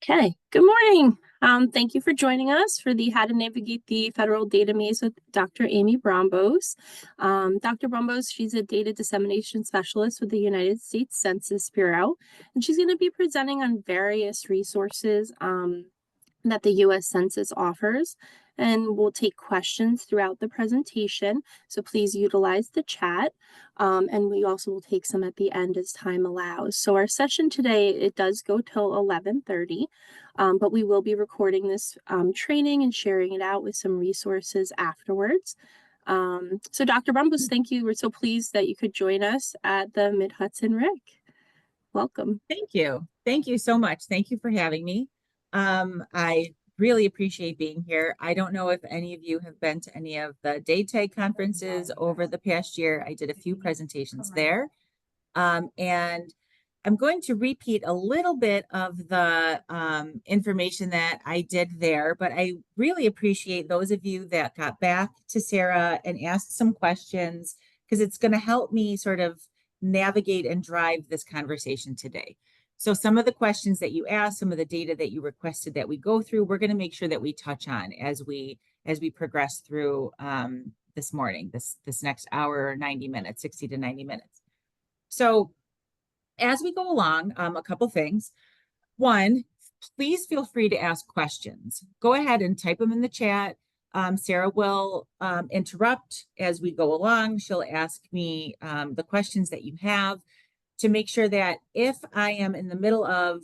Okay, good morning. Thank you for joining us for the How to Navigate the Federal Data Maze with Dr. Amy Brombos. Dr. Brombos, she's a data dissemination specialist with the United States Census Bureau, and she's going to be presenting on various resources that the U.S. Census offers, and we'll take questions throughout the presentation. So please utilize the chat, and we also will take some at the end as time allows. So our session today, it does go till 11:30, but we will be recording this training and sharing it out with some resources afterwards. So Dr. Brumbus, thank you. We're so pleased that you could join us at the Mid-Hudson RIC. Welcome. Thank you. Thank you so much. Thank you for having me. I really appreciate being here. I don't know if any of you have been to any of the DayTag conferences over the past year. I did a few presentations there. And I'm going to repeat a little bit of the information that I did there, but I really appreciate those of you that got back to Sarah and asked some questions, because it's going to help me sort of navigate and drive this conversation today. So some of the questions that you asked, some of the data that you requested that we go through, we're going to make sure that we touch on as we progress through this morning, this next hour or 90 minutes, 60 to 90 minutes. So as we go along, a couple things. One, please feel free to ask questions. Go ahead and type them in the chat. Sarah will interrupt as we go along. She'll ask me the questions that you have, to make sure that if I am in the middle of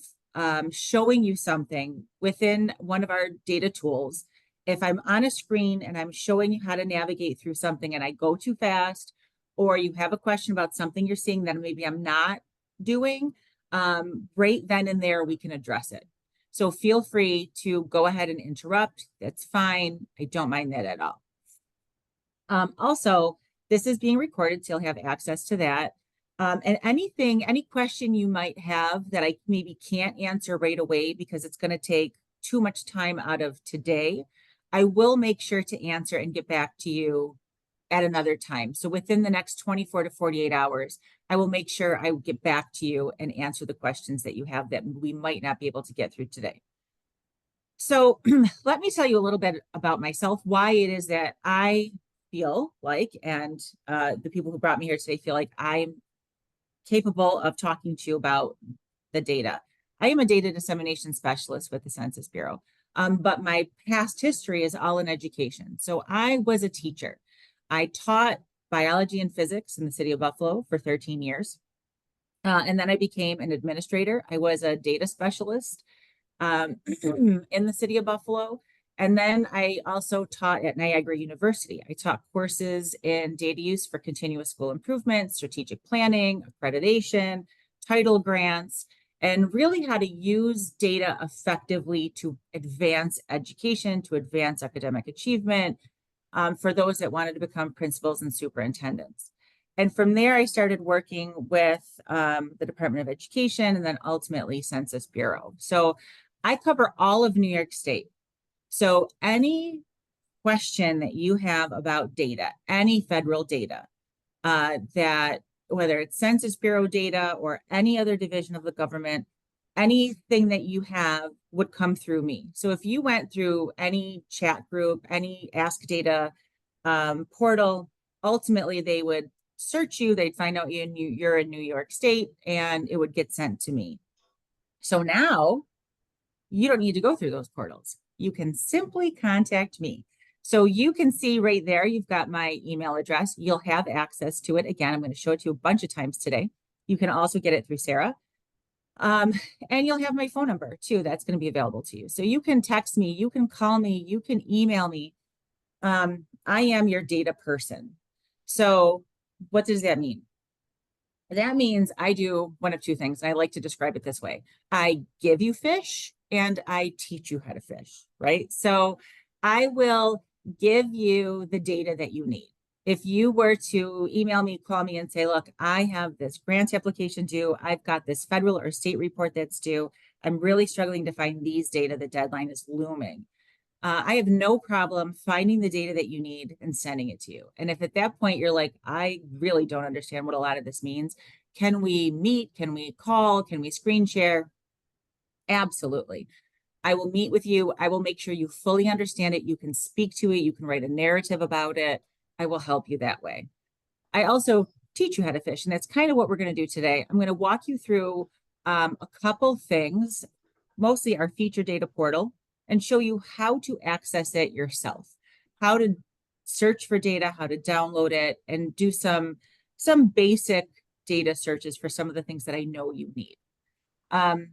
showing you something within one of our data tools, if I'm on a screen and I'm showing you how to navigate through something and I go too fast, or you have a question about something you're seeing that maybe I'm not doing, right then and there we can address it. So feel free to go ahead and interrupt. That's fine. I don't mind that at all. Also, this is being recorded, so you'll have access to that. And any question you might have that I maybe can't answer right away because it's going to take too much time out of today, I will make sure to answer and get back to you at another time. So within the next 24 to 48 hours, I will make sure I get back to you and answer the questions that you have that we might not be able to get through today. So let me tell you a little bit about myself, why it is that I feel like, and the people who brought me here today feel like I'm capable of talking to you about the data. I am a data dissemination specialist with the Census Bureau, but my past history is all in education. So I was a teacher. I taught biology and physics in the city of Buffalo for 13 years. And then I became an administrator. I was a data specialist in the city of Buffalo. And then I also taught at Niagara University. I taught courses in data use for continuous school improvement, strategic planning, accreditation, title grants, and really how to use data effectively to advance education, to advance academic achievement for those that wanted to become principals and superintendents. And from there, I started working with the Department of Education and then ultimately Census Bureau. So I cover all of New York State. So any question that you have about data, any federal data, that whether it's Census Bureau data or any other division of the government, anything that you have would come through me. So if you went through any chat group, any Ask Data portal, ultimately they would search you, they'd find out you're in New York State, and it would get sent to me. So now you don't need to go through those portals. You can simply contact me. So you can see right there, you've got my email address. You'll have access to it. Again, I'm going to show it to you a bunch of times today. You can also get it through Sarah. And you'll have my phone number too. That's going to be available to you. So you can text me, you can call me, you can email me. I am your data person. So what does that mean? That means I do one of two things. I like to describe it this way. I give you fish and I teach you how to fish, right? So I will give you the data that you need. If you were to email me, call me and say, look, I have this grant application due. I've got this federal or state report that's due. I'm really struggling to find these data. The deadline is looming. I have no problem finding the data that you need and sending it to you. And if at that point you're like, I really don't understand what a lot of this means, can we meet? Can we call? Can we screen share? Absolutely. I will meet with you. I will make sure you fully understand it. You can speak to it. You can write a narrative about it. I will help you that way. I also teach you how to fish, and that's kind of what we're going to do today. I'm going to walk you through a couple things, mostly our feature data portal, and show you how to access it yourself, how to search for data, how to download it, and do some basic data searches for some of the things that I know you need.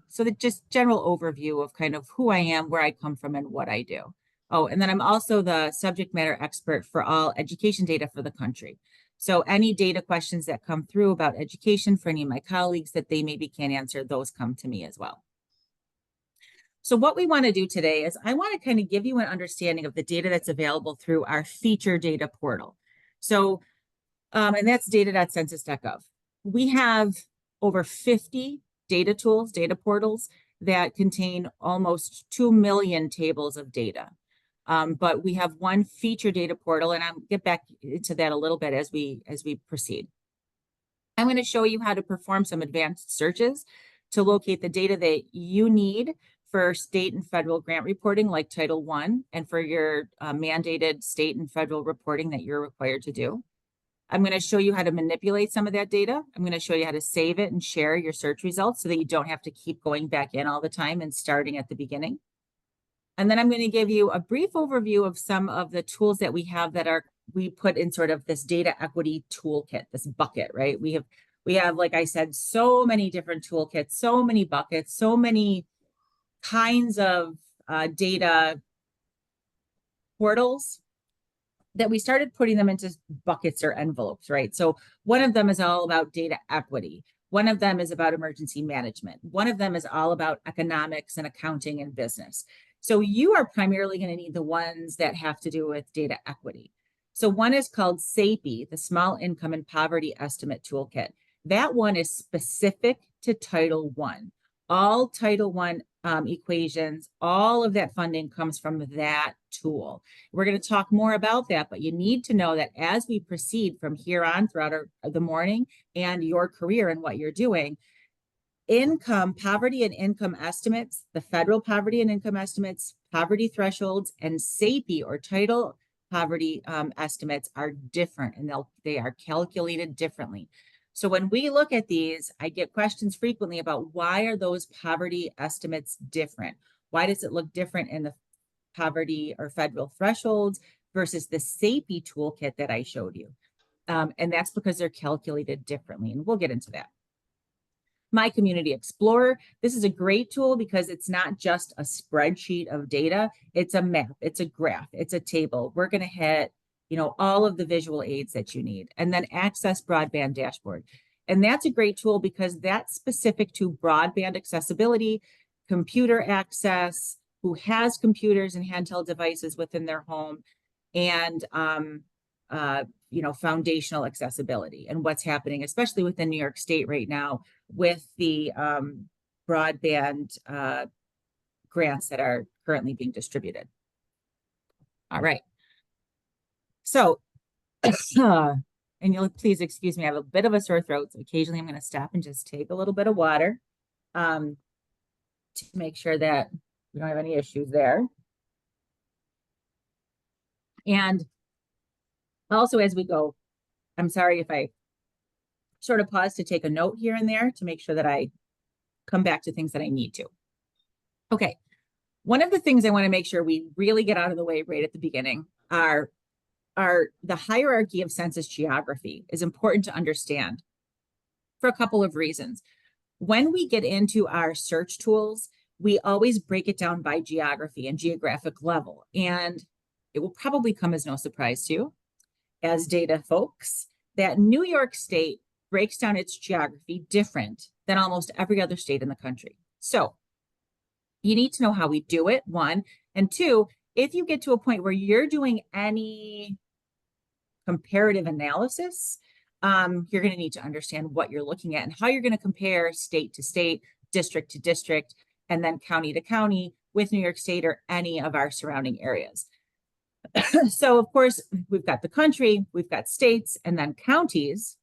So that just general overview of kind of who I am, where I come from, and what I do. Oh, and then I'm also the subject matter expert for all education data for the country. So any data questions that come through about education for any of my colleagues that they maybe can't answer, those come to me as well. So what we want to do today is I want to kind of give you an understanding of the data that's available through our feature data portal. So, and that's data.census.gov. We have over 50 data tools, data portals that contain almost 2 million tables of data. But we have one feature data portal, and I'll get back into that a little bit as we proceed. I'm going to show you how to perform some advanced searches to locate the data that you need for state and federal grant reporting like Title I, and for your mandated state and federal reporting that you're required to do. I'm going to show you how to manipulate some of that data. I'm going to show you how to save it and share your search results so that you don't have to keep going back in all the time and starting at the beginning. And then I'm going to give you a brief overview of some of the tools that we have that we put in sort of this data equity toolkit, this bucket, right? We have, like I said, so many different toolkits, so many buckets, so many kinds of data portals that we started putting them into buckets or envelopes, right? So one of them is all about data equity. One of them is about emergency management. One of them is all about economics and accounting and business. So you are primarily going to need the ones that have to do with data equity. So one is called SAPE, the Small Income and Poverty Estimate Toolkit. That one is specific to Title I. All Title I equations, all of that funding comes from that tool. We're going to talk more about that, but you need to know that as we proceed from here on throughout the morning and your career and what you're doing, poverty and income estimates, the federal poverty and income estimates, poverty thresholds, and SAPE or title poverty estimates are different, and they are calculated differently. So when we look at these, I get questions frequently about why are those poverty estimates different? Why does it look different in the poverty or federal thresholds versus the SAPE toolkit that I showed you? And that's because they're calculated differently, and we'll get into that. My Community Explorer. This is a great tool because it's not just a spreadsheet of data. It's a map, it's a graph, it's a table. We're going to hit, all of the visual aids that you need. And then Access Broadband Dashboard. And that's a great tool because that's specific to broadband accessibility, computer access, who has computers and handheld devices within their home, and foundational accessibility and what's happening, especially within New York State right now with the broadband grants that are currently being distributed. All right. So, and you'll please excuse me, I have a bit of a sore throat, so occasionally I'm going to stop and just take a little bit of water to make sure that we don't have any issues there. And also, as we go, I'm sorry if I sort of pause to take a note here and there to make sure that I come back to things that I need to. Okay, one of the things I want to make sure we really get out of the way right at the beginning are the hierarchy of census geography is important to understand for a couple of reasons. When we get into our search tools, we always break it down by geography and geographic level, and it will probably come as no surprise to you as data folks that New York State breaks down its geography different than almost every other state in the country. So you need to know how we do it, one, and two, if you get to a point where you're doing any comparative analysis, you're going to need to understand what you're looking at and how you're going to compare state to state, district to district, and then county to county with New York State or any of our surrounding areas. So, of course, we've got the country, we've got states, and then counties.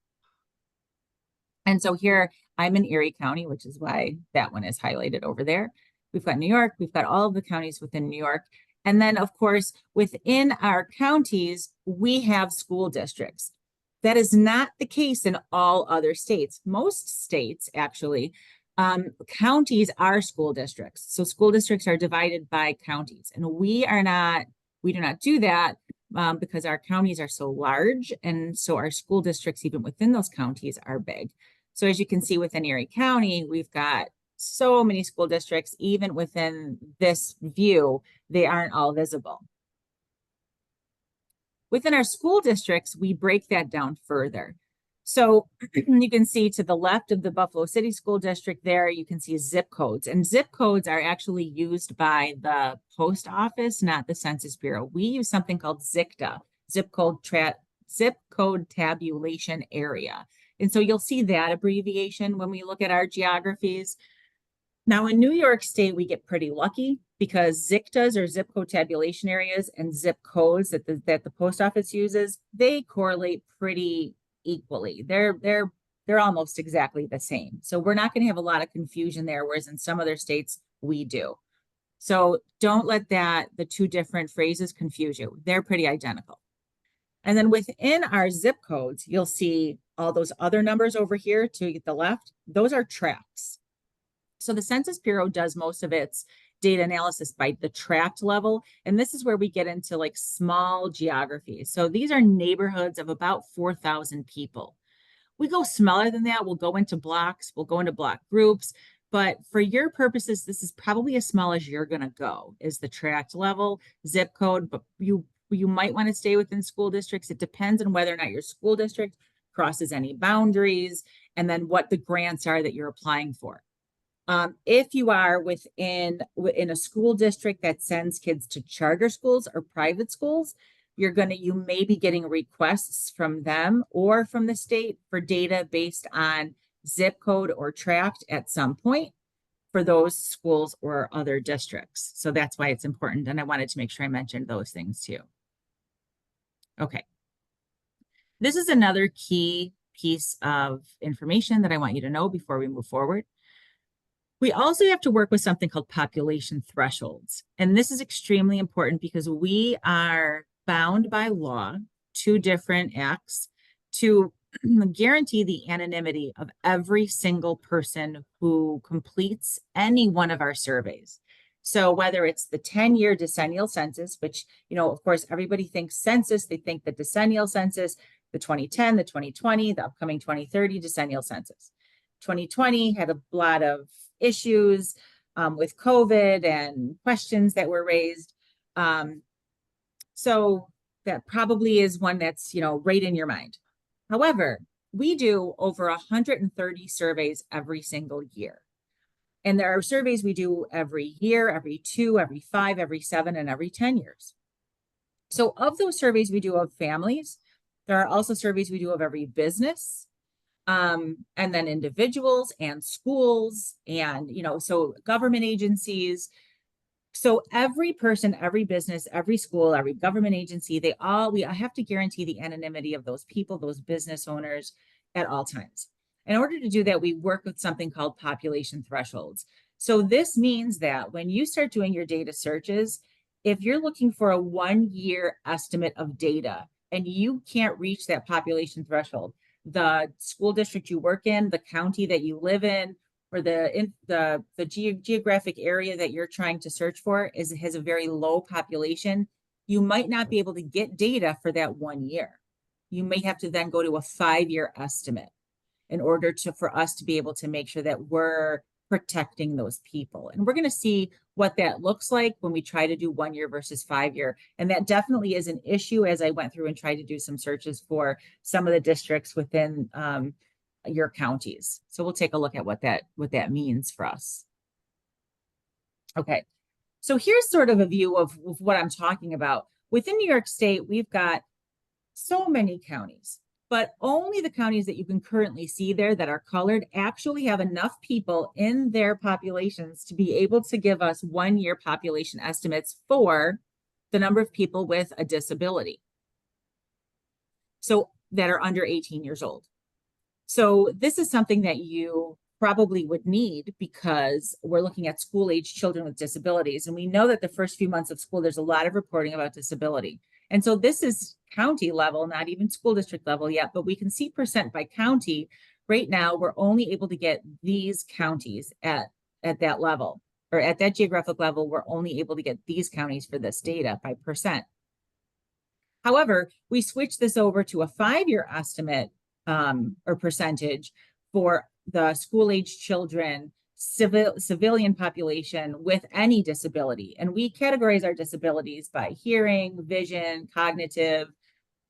And so here I'm in Erie County, which is why that one is highlighted over there. we've got New York, we've got all of the counties within New York. And then, of course, within our counties, we have school districts. That is not the case in all other states. Most states, actually, counties are school districts. So school districts are divided by counties, and we do not do that because our counties are so large, and so our school districts, even within those counties, are big. So as you can see within Erie County, we've got so many school districts. Even within this view, they aren't all visible. Within our school districts, we break that down further. So you can see to the left of the Buffalo City School District there, you can see zip codes. And zip codes are actually used by the post office, not the Census Bureau. We use something called ZICTA, zip code tabulation area. And so you'll see that abbreviation when we look at our geographies. Now in New York State, we get pretty lucky because ZICTAs or zip code tabulation areas and zip codes that the post office uses, they correlate pretty equally. They're almost exactly the same. So we're not going to have a lot of confusion there, whereas in some other states we do. So don't let the two different phrases confuse you. They're pretty identical. And then within our zip codes, you'll see all those other numbers over here to the left. Those are tracts. So the Census Bureau does most of its data analysis by the tract level. And this is where we get into like small geographies. So these are neighborhoods of about 4,000 people. We go smaller than that. We'll go into blocks, we'll go into block groups. But for your purposes, this is probably as small as you're going to go is the tract level zip code. But you might want to stay within school districts. It depends on whether or not your school district crosses any boundaries and then what the grants are that you're applying for. If you are within a school district that sends kids to charter schools or private schools, you may be getting requests from them or from the state for data based on zip code or tract at some point for those schools or other districts. So that's why it's important. And I wanted to make sure I mentioned those things too. Okay. This is another key piece of information that I want you to know before we move forward. We also have to work with something called population thresholds. And this is extremely important because we are bound by law, 2 different acts, to guarantee the anonymity of every single person who completes any one of our surveys. So whether it's the 10-year decennial census, which, of course, everybody thinks census, they think the decennial census, the 2010, the 2020, the upcoming 2030 decennial census. 2020 had a lot of issues with COVID and questions that were raised. So that probably is one that's, right in your mind. However, we do over 130 surveys every single year. And there are surveys we do every year, every 2, every 5, every 7, and every 10 years. So of those surveys we do of families, there are also surveys we do of every business, and then individuals and schools and, so government agencies. So every person, every business, every school, every government agency, we have to guarantee the anonymity of those people, those business owners at all times. In order to do that, we work with something called population thresholds. So this means that when you start doing your data searches, if you're looking for a 1-year estimate of data and you can't reach that population threshold, the school district you work in, the county that you live in, or the geographic area that you're trying to search for has a very low population, you might not be able to get data for that 1 year. You may have to then go to a 5-year estimate in order for us to be able to make sure that we're protecting those people. And we're going to see what that looks like when we try to do 1 year versus 5-year. And that definitely is an issue as I went through and tried to do some searches for some of the districts within your counties. So we'll take a look at what that means for us. Okay, so here's sort of a view of what I'm talking about. Within New York State, we've got so many counties, but only the counties that you can currently see there that are colored actually have enough people in their populations to be able to give us 1-year population estimates for the number of people with a disability. So that are under 18 years old. So this is something that you probably would need, because we're looking at school-age children with disabilities. And we know that the first few months of school, there's a lot of reporting about disability. And so this is county level, not even school district level yet, but we can see percent by county. Right now, we're only able to get these counties at that level, or at that geographic level. We're only able to get these counties for this data by percent. However, we switch this over to a 5-year estimate or percentage for the school-age children, civilian population with any disability. And we categorize our disabilities by hearing, vision, cognitive,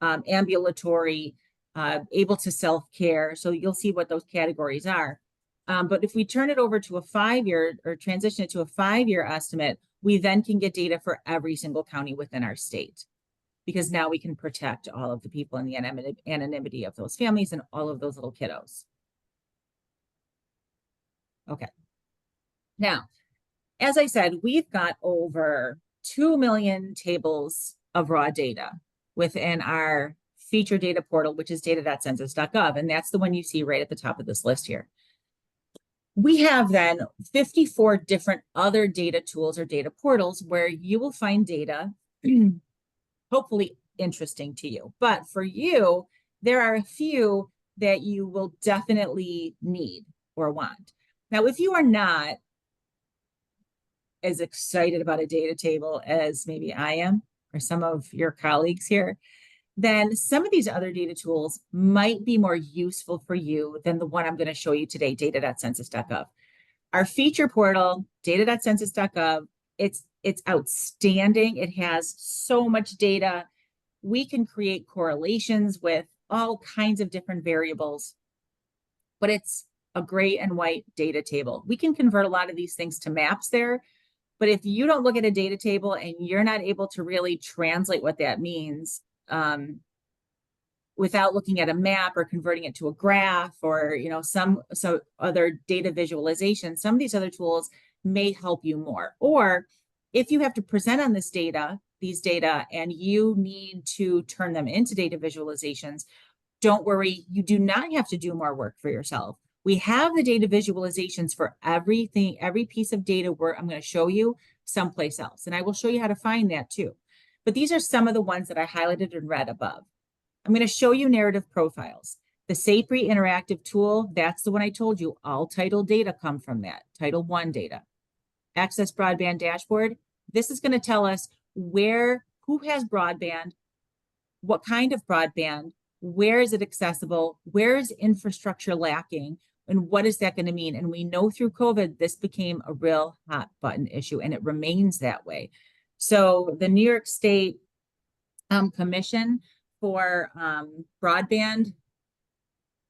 ambulatory, able to self-care. So you'll see what those categories are. But if we turn it over to a 5-year, or transition it to a 5-year estimate, we then can get data for every single county within our state, because now we can protect all of the people in the anonymity of those families and all of those little kiddos. Okay. Now, as I said, we've got over 2 million tables of raw data within our feature data portal, which is data.census.gov. And that's the one you see right at the top of this list here. We have then 54 different other data tools or data portals where you will find data hopefully interesting to you. But for you, there are a few that you will definitely need or want. Now, if you are not as excited about a data table as maybe I am, or some of your colleagues here, then some of these other data tools might be more useful for you than the one I'm going to show you today, data.census.gov. Our feature portal, data.census.gov, it's outstanding. It has so much data. We can create correlations with all kinds of different variables, but it's a gray and white data table. We can convert a lot of these things to maps there, but if you don't look at a data table and you're not able to really translate what that means without looking at a map or converting it to a graph, or some other data visualization, some of these other tools may help you more. Or if you have to present on these data, and you need to turn them into data visualizations, don't worry, you do not have to do more work for yourself. We have the data visualizations for everything, every piece of data I'm going to show you someplace else. And I will show you how to find that too. But these are some of the ones that I highlighted and read above. I'm going to show you narrative profiles. The SAPRI interactive tool, that's the one I told you. All title data come from that, Title I data. Access broadband dashboard. This is going to tell us who has broadband, what kind of broadband, where is it accessible, where is infrastructure lacking, and what is that going to mean? And we know through COVID, this became a real hot button issue, and it remains that way. So the New York State Commission for Broadband,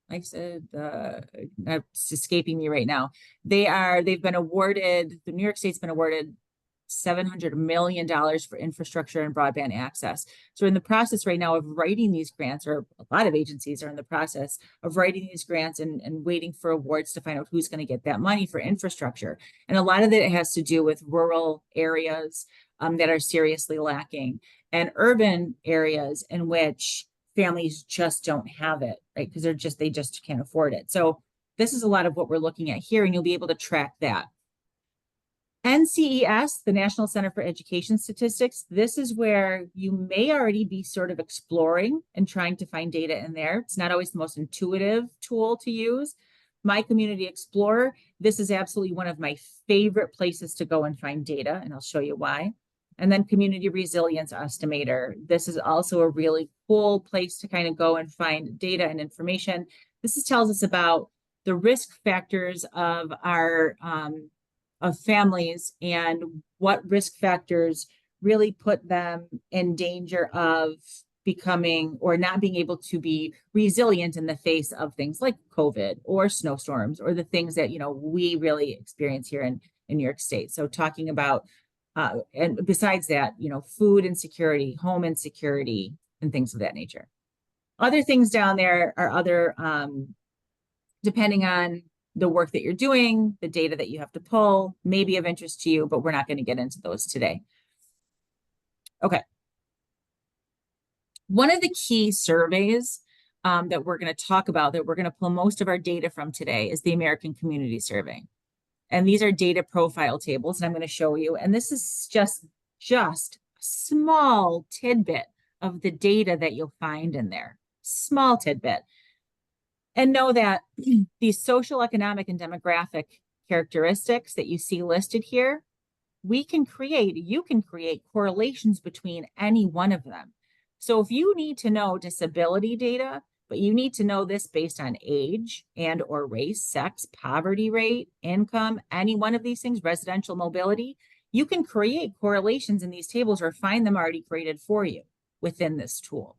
like I said, it's escaping me right now. They've been awarded, the New York State's been awarded $700 million for infrastructure and broadband access. So we're in the process right now of writing these grants, or a lot of agencies are in the process of writing these grants and waiting for awards to find out who's going to get that money for infrastructure. And a lot of it has to do with rural areas that are seriously lacking, and urban areas in which families just don't have it, right? Because they just can't afford it. So this is a lot of what we're looking at here, and you'll be able to track that. NCES, the National Center for Education Statistics, this is where you may already be sort of exploring and trying to find data in there. It's not always the most intuitive tool to use. My Community Explorer, this is absolutely one of my favorite places to go and find data, and I'll show you why. And then Community Resilience Estimator. This is also a really cool place to kind of go and find data and information. This tells us about the risk factors of our of families, and what risk factors really put them in danger of becoming or not being able to be resilient in the face of things like COVID or snowstorms, or the things that we really experience here in New York State. So talking about and besides that, food insecurity, home insecurity, and things of that nature. Other things down there are other depending on the work that you're doing, the data that you have to pull may be of interest to you, but we're not going to get into those today. Okay. One of the key surveys that we're going to talk about, that we're going to pull most of our data from today, is the American Community Survey. And these are data profile tables, and I'm going to show you. And this is just a small tidbit of the data that you'll find in there. Small tidbit. And know that these social, economic, and demographic characteristics that you see listed here, you can create correlations between any one of them. So if you need to know disability data, but you need to know this based on age and or race, sex, poverty rate, income, any one of these things, residential mobility, you can create correlations in these tables or find them already created for you within this tool.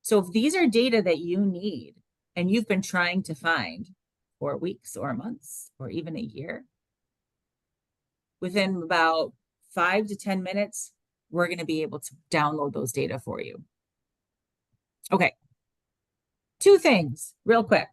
So if these are data that you need and you've been trying to find for weeks or months or even a year, within about 5 to 10 minutes, we're going to be able to download those data for you. Okay. 2 things real quick.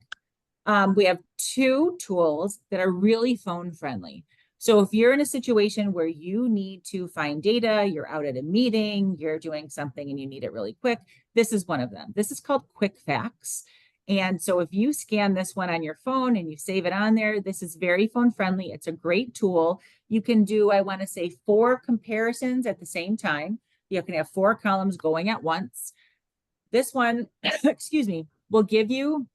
We have 2 tools that are really phone friendly. So if you're in a situation where you need to find data, you're out at a meeting, you're doing something and you need it really quick, this is one of them. This is called Quick Facts. And so if you scan this one on your phone and you save it on there, this is very phone friendly. It's a great tool. You can do, I want to say, 4 comparisons at the same time. You can have 4 columns going at once. This one, excuse me, will give you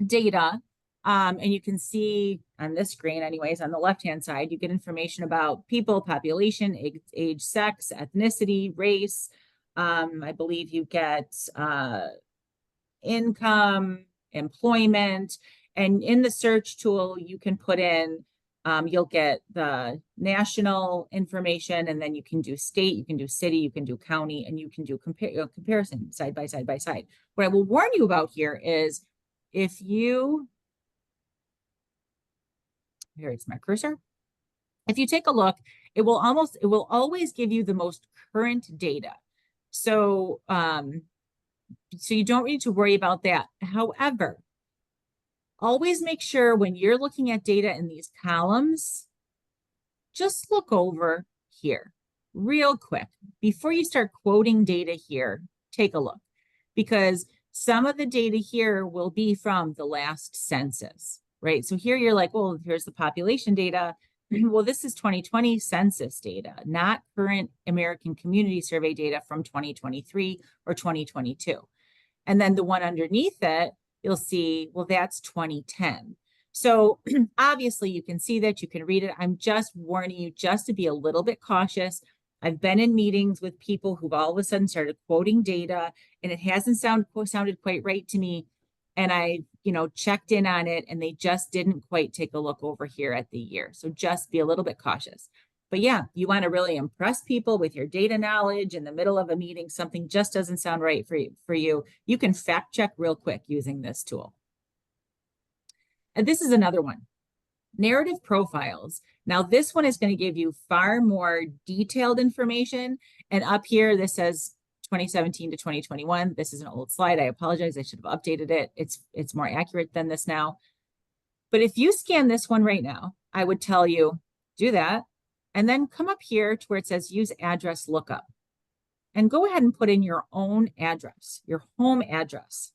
data. And you can see on this screen, anyways, on the left-hand side, you get information about people, population, age, sex, ethnicity, race. I believe you get income, employment, and in the search tool, you can put in, you'll get the national information, and then you can do state, you can do city, you can do county, and you can do comparison side by side by side. What I will warn you about here is if you, here it's my cursor. If you take a look, it will always give you the most current data. So, so you don't need to worry about that. However, always make sure when you're looking at data in these columns, just look over here real quick. Before you start quoting data here, take a look, because some of the data here will be from the last census, right? So here you're like, well, here's the population data. Well, this is 2020 census data, not current American Community Survey data from 2023 or 2022. And then the one underneath it, you'll see, well, that's 2010. So obviously you can see that, you can read it. I'm just warning you just to be a little bit cautious. I've been in meetings with people who've all of a sudden started quoting data and it hasn't sounded quite right to me. And I, checked in on it and they just didn't quite take a look over here at the year. So just be a little bit cautious. But yeah, you want to really impress people with your data knowledge in the middle of a meeting, something just doesn't sound right for you. You can fact check real quick using this tool. And this is another one, narrative profiles. Now this one is going to give you far more detailed information. And up here, this says 2017 to 2021. This is an old slide. I apologize. I should have updated it. It's more accurate than this now. But if you scan this one right now, I would tell you, do that. And then come up here to where it says use address lookup. And go ahead and put in your own address, your home address.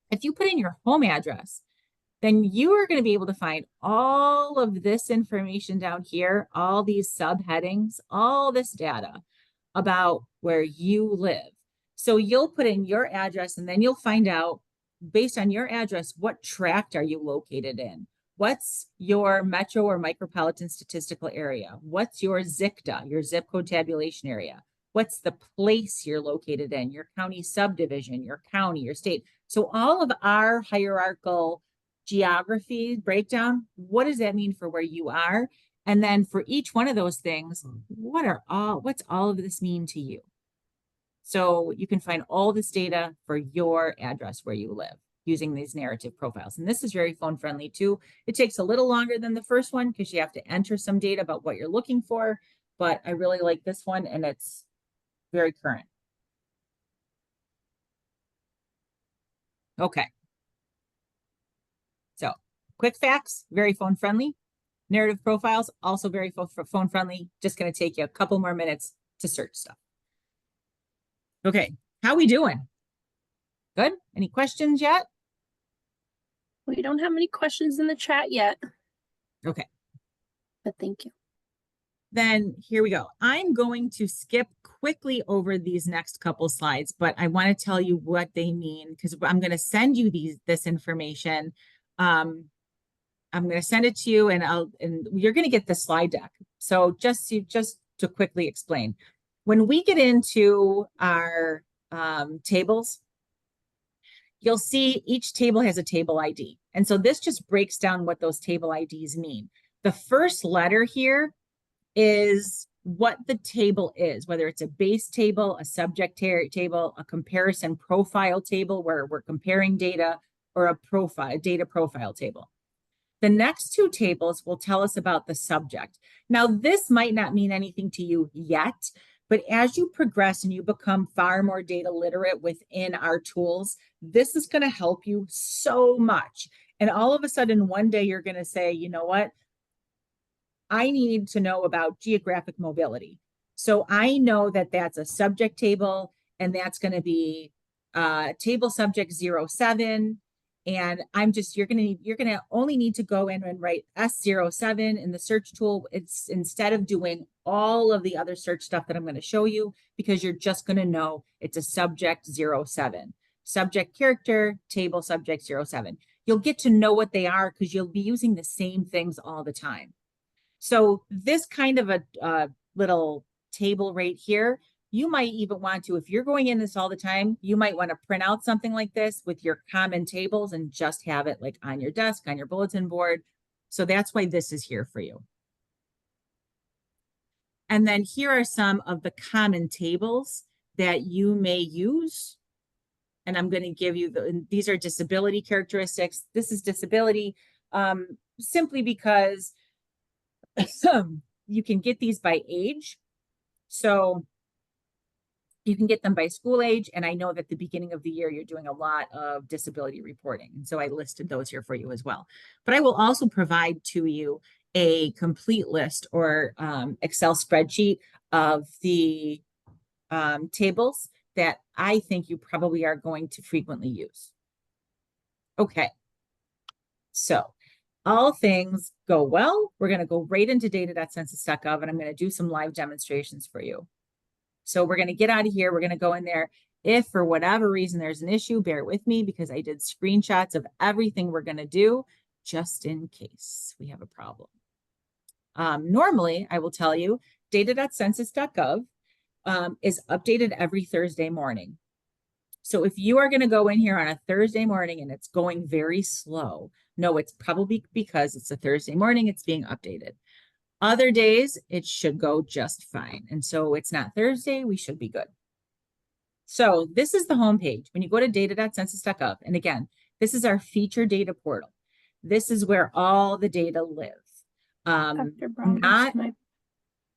If you put in your home address, then you are going to be able to find all of this information down here, all these subheadings, all this data about where you live. So you'll put in your address and then you'll find out, based on your address, what tract are you located in? What's your metro or micropolitan statistical area? What's your ZICTA, your zip code tabulation area? What's the place you're located in? Your county subdivision, your county, your state. So all of our hierarchical geography breakdown, what does that mean for where you are? And then for each one of those things, what's all of this mean to you? So you can find all this data for your address where you live using these narrative profiles. And this is very phone friendly too. It takes a little longer than the first one because you have to enter some data about what you're looking for, but I really like this one and it's very current. Okay. So quick facts, very phone friendly. Narrative profiles, also very phone friendly. Just going to take you a couple more minutes to search stuff. Okay, how we doing? Good. Any questions yet? We don't have any questions in the chat yet, Okay. but thank you. Then here we go. I'm going to skip quickly over these next couple slides, but I want to tell you what they mean because I'm going to send you this information. I'm going to send it to you, and you're going to get the slide deck. So just to quickly explain, when we get into our tables, you'll see each table has a table ID. And so this just breaks down what those table IDs mean. The first letter here is what the table is, whether it's a base table, a subject table, a comparison profile table where we're comparing data, or a data profile table. The next two tables will tell us about the subject. Now, this might not mean anything to you yet, but as you progress and you become far more data literate within our tools, this is going to help you so much. And all of a sudden, one day you're going to say, you know what? I need to know about geographic mobility. So I know that that's a subject table, and that's going to be table subject 07. And you're gonna only need to go in and write S07 in the search tool. It's instead of doing all of the other search stuff that I'm going to show you, because you're just going to know it's a subject 07. Subject character, table subject 07. You'll get to know what they are because you'll be using the same things all the time. So this kind of a little table right here, you might even want to, if you're going in this all the time, you might want to print out something like this with your common tables and just have it like on your desk, on your bulletin board. So that's why this is here for you. And then here are some of the common tables that you may use. And I'm going to give you these are disability characteristics. This is disability simply because you can get these by age. So you can get them by school age. And I know that at the beginning of the year, you're doing a lot of disability reporting. And so I listed those here for you as well. But I will also provide to you a complete list or Excel spreadsheet of the tables that I think you probably are going to frequently use. Okay. So all things go well, we're going to go right into data.census.gov, and I'm going to do some live demonstrations for you. So we're going to get out of here. We're going to go in there. If for whatever reason there's an issue, bear with me because I did screenshots of everything we're going to do just in case we have a problem. Normally, I will tell you, data.census.gov is updated every Thursday morning. So if you are going to go in here on a Thursday morning and it's going very slow, no, it's probably because it's a Thursday morning, it's being updated. Other days, it should go just fine. And so it's not Thursday, we should be good. So this is the homepage. When you go to data.census.gov, and again, this is our feature data portal. This is where all the data live. Dr. Brombos, can I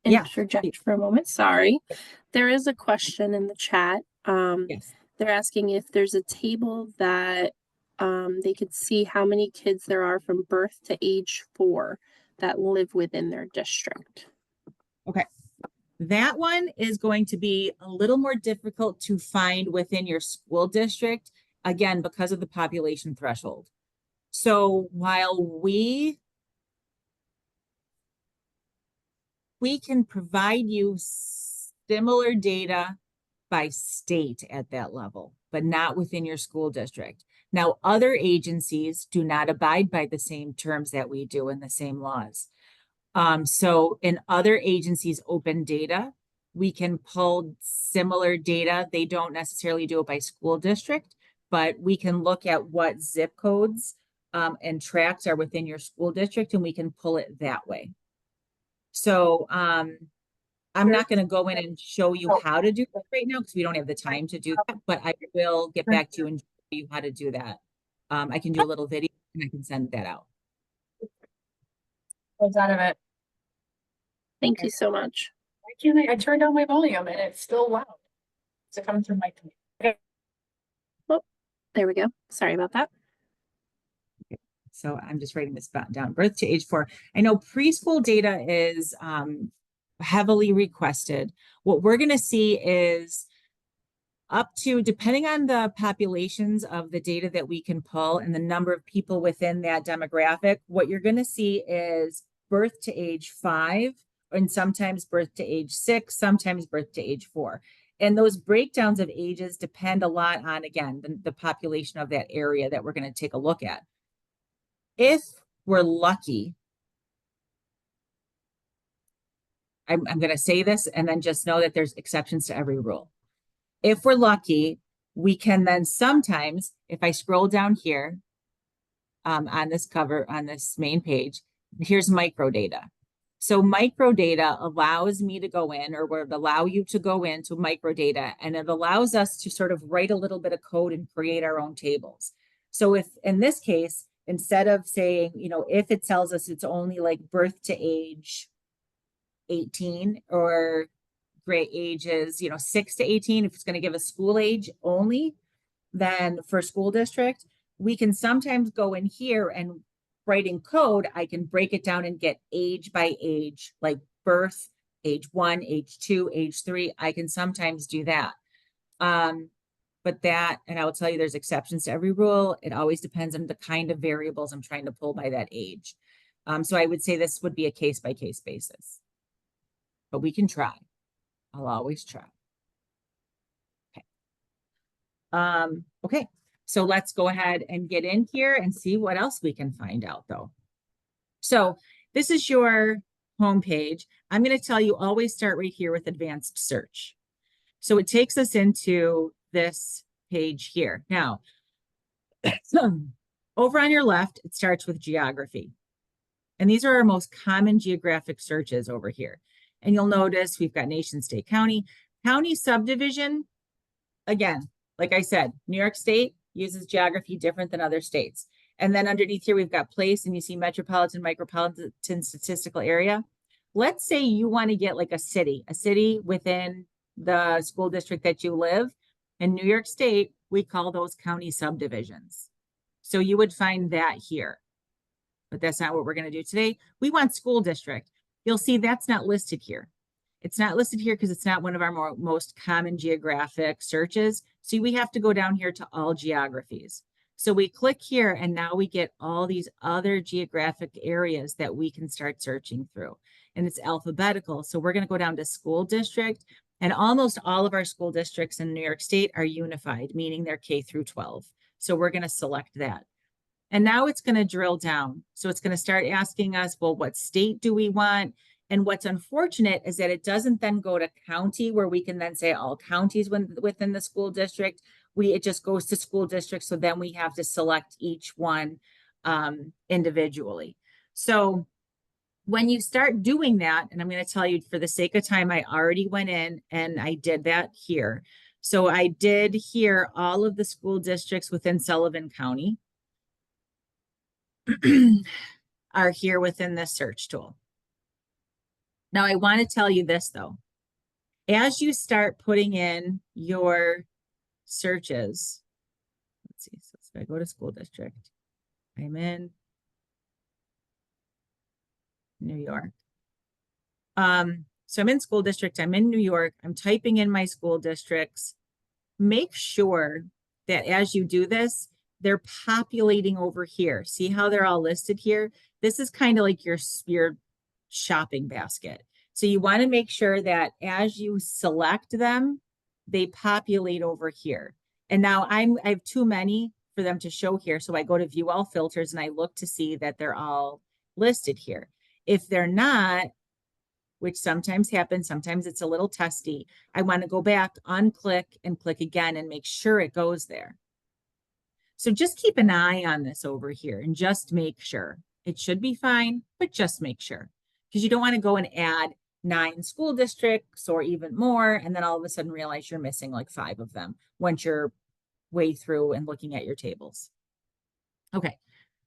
interject for a moment? Sorry. There is a question in the chat. Yes. They're asking if there's a table that they could see how many kids there are from birth to age 4 that live within their district. Okay. That one is going to be a little more difficult to find within your school district, again, because of the population threshold. So while we can provide you similar data by state at that level, but not within your school district. Now, other agencies do not abide by the same terms that we do in the same laws. So in other agencies' open data, we can pull similar data. They don't necessarily do it by school district, but we can look at what zip codes and tracts are within your school district, and we can pull it that way. So I'm not going to go in and show you how to do that right now because we don't have the time to do that, but I will get back to you and show you how to do that. I can do a little video and I can send that out. Close out of it. Thank you so much. I turned down my volume and it's still loud. Is it coming through my computer? Okay. Oh, there we go. Sorry about that. So I'm just writing this down. Birth to age 4. I know preschool data is heavily requested. What we're going to see is up to, depending on the populations of the data that we can pull and the number of people within that demographic, what you're going to see is birth to age 5, and sometimes birth to age 6, sometimes birth to age 4. And those breakdowns of ages depend a lot on, again, the population of that area that we're going to take a look at. If we're lucky, I'm going to say this and then just know that there's exceptions to every rule. If we're lucky, we can then sometimes, if I scroll down here on this cover, on this main page, here's microdata. So microdata allows me to go in, or would allow you to go into microdata, and it allows us to sort of write a little bit of code and create our own tables. So if in this case, instead of saying, you know, if it tells us it's only like birth to age 18 or grade ages, you know, 6 to 18, if it's going to give a school age only, then for school district, we can sometimes go in here and writing code, I can break it down and get age by age, like birth, age 1, age 2, age 3. I can sometimes do that. But that, and I will tell you there's exceptions to every rule. It always depends on the kind of variables I'm trying to pull by that age. So I would say this would be a case by case basis, but we can try. I'll always try. Okay. Okay. So let's go ahead and get in here and see what else we can find out though. So this is your home page. I'm going to tell you always start right here with advanced search. So it takes us into this page here. Now, over on your left, it starts with geography. And these are our most common geographic searches over here. And you'll notice we've got nation, state, county. County subdivision, again, like I said, New York State uses geography different than other states. And then underneath here, we've got place, and you see metropolitan, micropolitan statistical area. Let's say you want to get like a city within the school district that you live. In New York State, we call those county subdivisions. So you would find that here, but that's not what we're going to do today. We want school district. You'll see that's not listed here. It's not listed here because it's not one of our most common geographic searches. So we have to go down here to all geographies. So we click here and now we get all these other geographic areas that we can start searching through. And it's alphabetical. So we're going to go down to school district, and almost all of our school districts in New York State are unified, meaning they're K through 12. So we're going to select that. And now it's going to drill down. So it's going to start asking us, well, what state do we want? And what's unfortunate is that it doesn't then go to county where we can then say all counties within the school district. It just goes to school district. So then we have to select each one individually. So when you start doing that, and I'm going to tell you for the sake of time, I already went in and I did that here. So I did here all of the school districts within Sullivan County are here within this search tool. Now, I want to tell you this, though. As you start putting in your searches, let's see, so if I go to school district, I'm in New York. So I'm in school district, I'm in New York, I'm typing in my school districts. Make sure that as you do this, they're populating over here. See how they're all listed here? This is kind of like your shopping basket. So you want to make sure that as you select them, they populate over here. And now I have too many for them to show here. So I go to view all filters and I look to see that they're all listed here. If they're not, which sometimes happens, sometimes it's a little testy, I want to go back, unclick, and click again and make sure it goes there. So just keep an eye on this over here and just make sure. It should be fine, but just make sure. Because you don't want to go and add 9 school districts or even more, and then all of a sudden realize you're missing like 5 of them once you're way through and looking at your tables. Okay,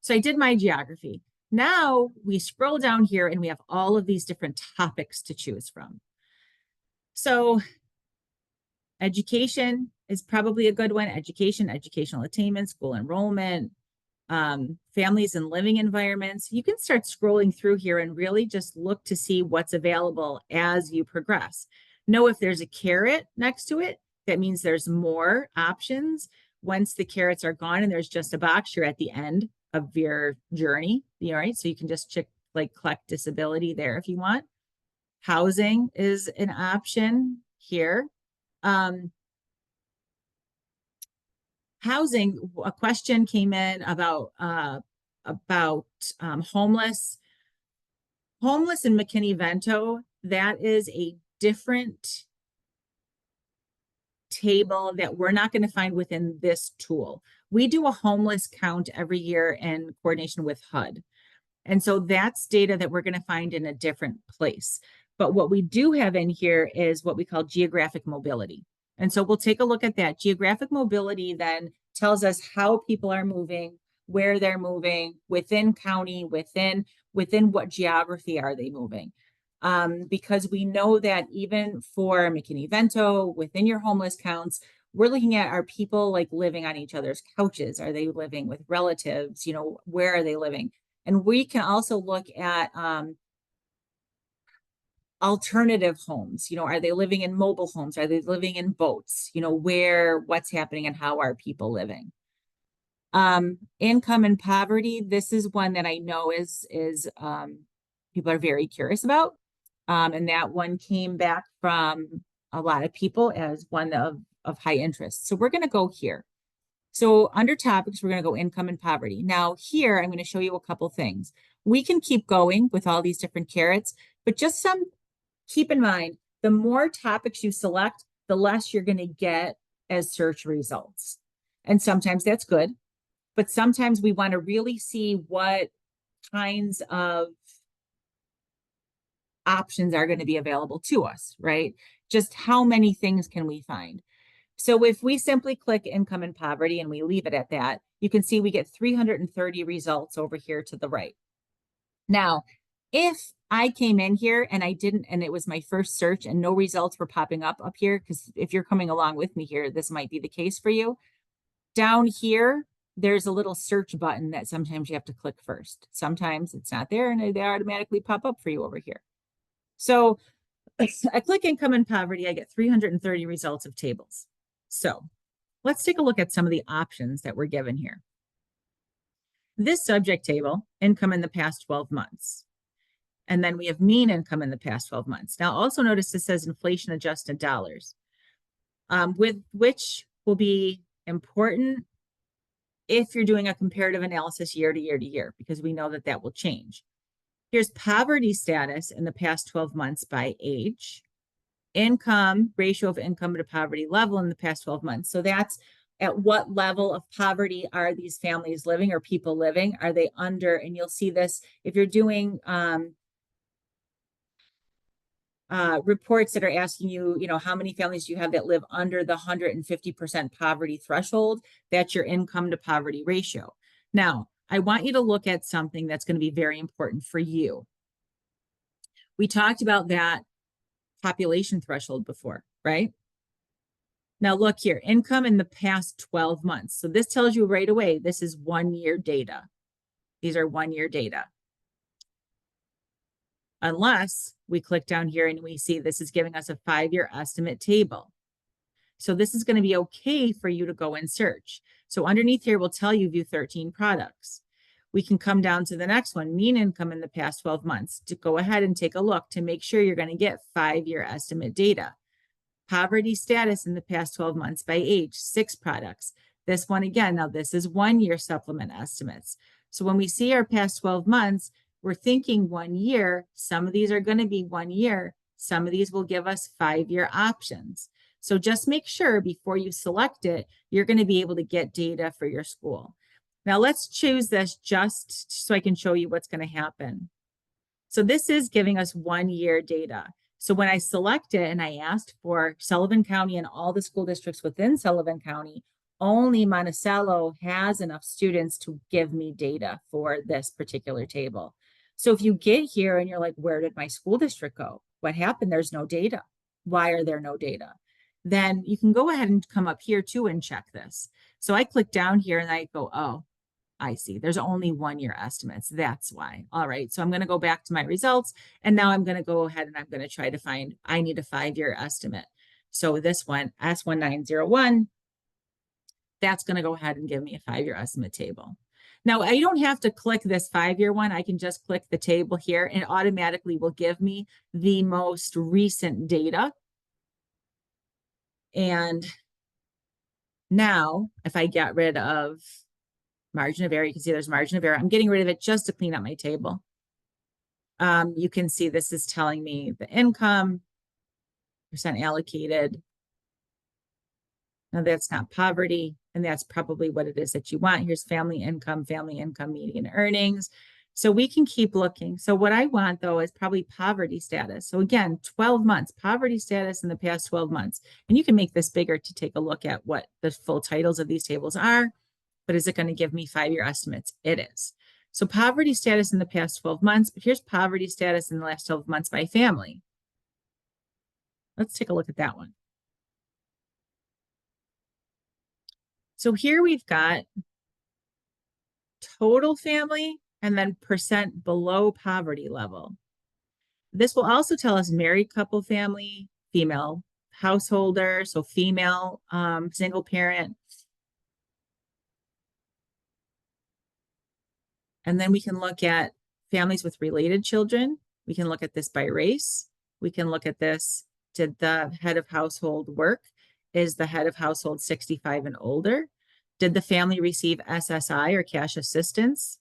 so I did my geography. Now we scroll down here and we have all of these different topics to choose from. So education is probably a good one. Education, educational attainment, school enrollment, families and living environments. You can start scrolling through here and really just look to see what's available as you progress. Know if there's a caret next to it, that means there's more options. Once the carrots are gone and there's just a box, you're at the end of your journey. Right? So you can just check, like, collect disability there if you want. Housing is an option here. Housing, a question came in about homeless. Homeless in McKinney-Vento, that is a different table that we're not going to find within this tool. We do a homeless count every year in coordination with HUD. And so that's data that we're going to find in a different place. But what we do have in here is what we call geographic mobility. And so we'll take a look at that. Geographic mobility then tells us how people are moving, where they're moving, within county, within what geography are they moving. Because we know that even for McKinney-Vento, within your homeless counts, we're looking at, are people like living on each other's couches? Are they living with relatives? Where are they living? And we can also look at alternative homes. Are they living in mobile homes? Are they living in boats? What's happening and how are people living? Income and poverty. This is one that I know is people are very curious about. And that one came back from a lot of people as one of high interest. So we're going to go here. So under topics, we're going to go income and poverty. Now here, I'm going to show you a couple things. We can keep going with all these different carrots, but just keep in mind, the more topics you select, the less you're going to get as search results. And sometimes that's good, but sometimes we want to really see what kinds of options are going to be available to us, right? Just how many things can we find? So if we simply click income and poverty and we leave it at that, you can see we get 330 results over here to the right. Now, if I came in here and it was my first search and no results were popping up here, because if you're coming along with me here, this might be the case for you. Down here, there's a little search button that sometimes you have to click first. Sometimes it's not there and they automatically pop up for you over here. So I click income and poverty, I get 330 results of tables. So let's take a look at some of the options that we're given here. This subject table, income in the past 12 months. And then we have mean income in the past 12 months. Now also notice this says inflation adjusted dollars, which will be important if you're doing a comparative analysis year to year to year, because we know that will change. Here's poverty status in the past 12 months by age, income, ratio of income to poverty level in the past 12 months. So that's at what level of poverty are these families living or people living? Are they under? And you'll see this if you're doing reports that are asking you, how many families do you have that live under the 150% poverty threshold? That's your income to poverty ratio. Now, I want you to look at something that's going to be very important for you. We talked about that population threshold before, right? Now look here, income in the past 12 months. So this tells you right away, this is 1 year data. These are 1 year data. Unless we click down here and we see this is giving us a 5-year estimate table. So this is going to be okay for you to go and search. So underneath here, we'll tell you view 13 products. We can come down to the next one, mean income in the past 12 months, to go ahead and take a look to make sure you're going to get 5-year estimate data. Poverty status in the past 12 months by age, 6 products. This one again, now this is 1 year supplement estimates. So when we see our past 12 months, we're thinking 1 year. Some of these are going to be 1 year. Some of these will give us 5-year options. So just make sure before you select it, you're going to be able to get data for your school. Now let's choose this just so I can show you what's going to happen. So this is giving us 1 year data. So when I select it and I asked for Sullivan County and all the school districts within Sullivan County, only Monticello has enough students to give me data for this particular table. So if you get here and you're like, where did my school district go? What happened? There's no data. Why are there no data? Then you can go ahead and come up here too and check this. So I click down here and I go, oh, I see. There's only 1 year estimates. That's why. All right. So I'm going to go back to my results. And now I'm going to go ahead and I'm going to try to find, I need a 5-year estimate. So this one, S1901, that's going to go ahead and give me a 5-year estimate table. Now, I don't have to click this 5-year one. I can just click the table here and it automatically will give me the most recent data. And now, if I get rid of margin of error, you can see there's margin of error. I'm getting rid of it just to clean up my table. You can see this is telling me the income, percent allocated. Now that's not poverty, and that's probably what it is that you want. Here's family income, median earnings. So we can keep looking. So what I want though is probably poverty status. So again, 12 months, poverty status in the past 12 months. And you can make this bigger to take a look at what the full titles of these tables are. But is it going to give me 5-year estimates? It is. So poverty status in the past 12 months, but here's poverty status in the last 12 months by family. Let's take a look at that one. So here we've got total family and then percent below poverty level. This will also tell us married couple family, female householder, so female single parent. And then we can look at families with related children. We can look at this by race. We can look at this, did the head of household work? Is the head of household 65 and older? Did the family receive SSI or cash assistance?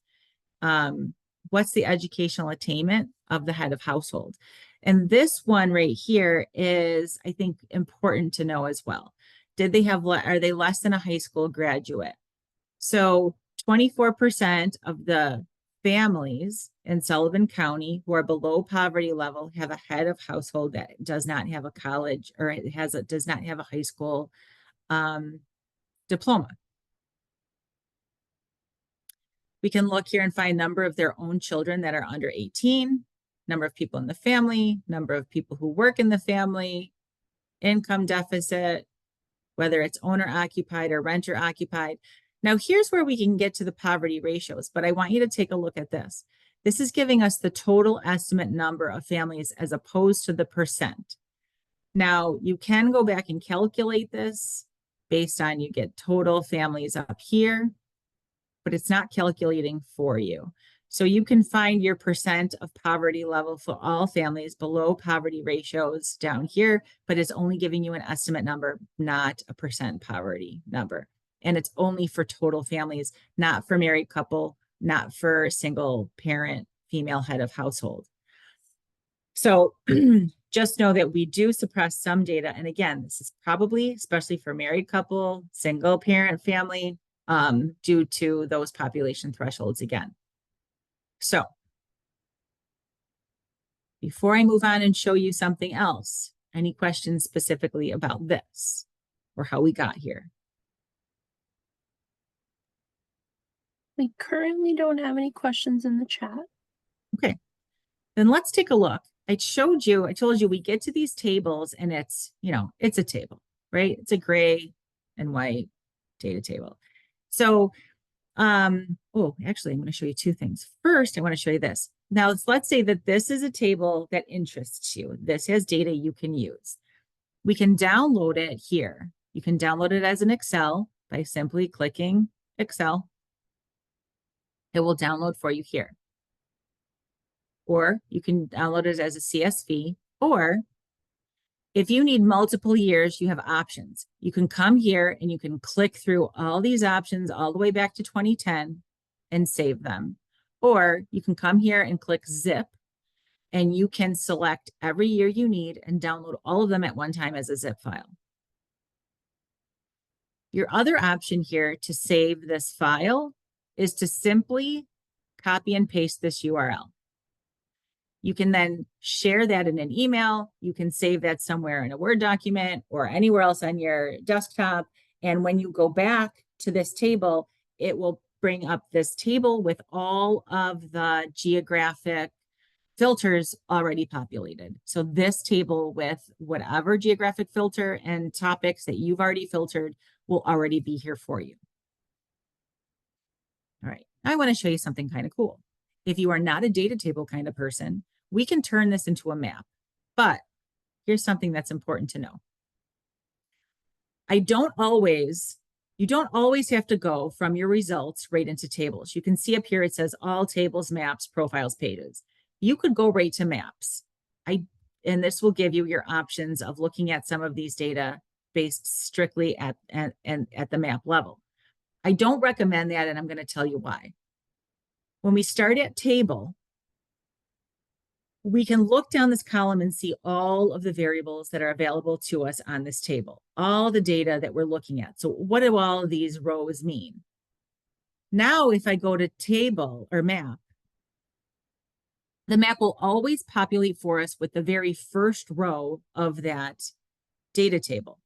What's the educational attainment of the head of household? And this one right here is, I think, important to know as well. Did they have, are they less than a high school graduate? So 24% of the families in Sullivan County who are below poverty level have a head of household that does not have a college or does not have a high school diploma. We can look here and find number of their own children that are under 18, number of people in the family, number of people who work in the family, income deficit, whether it's owner occupied or renter occupied. Now here's where we can get to the poverty ratios, but I want you to take a look at this. This is giving us the total estimate number of families as opposed to the percent. Now you can go back and calculate this based on, you get total families up here, but it's not calculating for you. So you can find your percent of poverty level for all families below poverty ratios down here, but it's only giving you an estimate number, not a percent poverty number. And it's only for total families, not for married couple, not for single parent, female head of household. So just know that we do suppress some data. And again, this is probably, especially for married couple, single parent family, due to those population thresholds again. So before I move on and show you something else, any questions specifically about this or how we got here? We currently don't have any questions in the chat. Okay, then let's take a look. I told you we get to these tables and it's, it's a table, right? It's a gray and white data table. So, actually, I'm going to show you two things. First, I want to show you this. Now, let's say that this is a table that interests you. This has data you can use. We can download it here. You can download it as an Excel by simply clicking Excel. It will download for you here. Or you can download it as a CSV, or if you need multiple years, you have options. You can come here and you can click through all these options all the way back to 2010 and save them. Or you can come here and click zip and you can select every year you need and download all of them at one time as a zip file. Your other option here to save this file is to simply copy and paste this URL. You can then share that in an email. You can save that somewhere in a Word document or anywhere else on your desktop. And when you go back to this table, it will bring up this table with all of the geographic filters already populated. So this table with whatever geographic filter and topics that you've already filtered will already be here for you. All right, I want to show you something kind of cool. If you are not a data table kind of person, we can turn this into a map, but here's something that's important to know. you don't always have to go from your results right into tables. You can see up here, it says all tables, maps, profiles, pages. You could go right to maps. And this will give you your options of looking at some of these data based strictly at the map level. I don't recommend that, and I'm going to tell you why. When we start at table, we can look down this column and see all of the variables that are available to us on this table, all the data that we're looking at. So what do all of these rows mean? Now, if I go to table or map, the map will always populate for us with the very first row of that data table.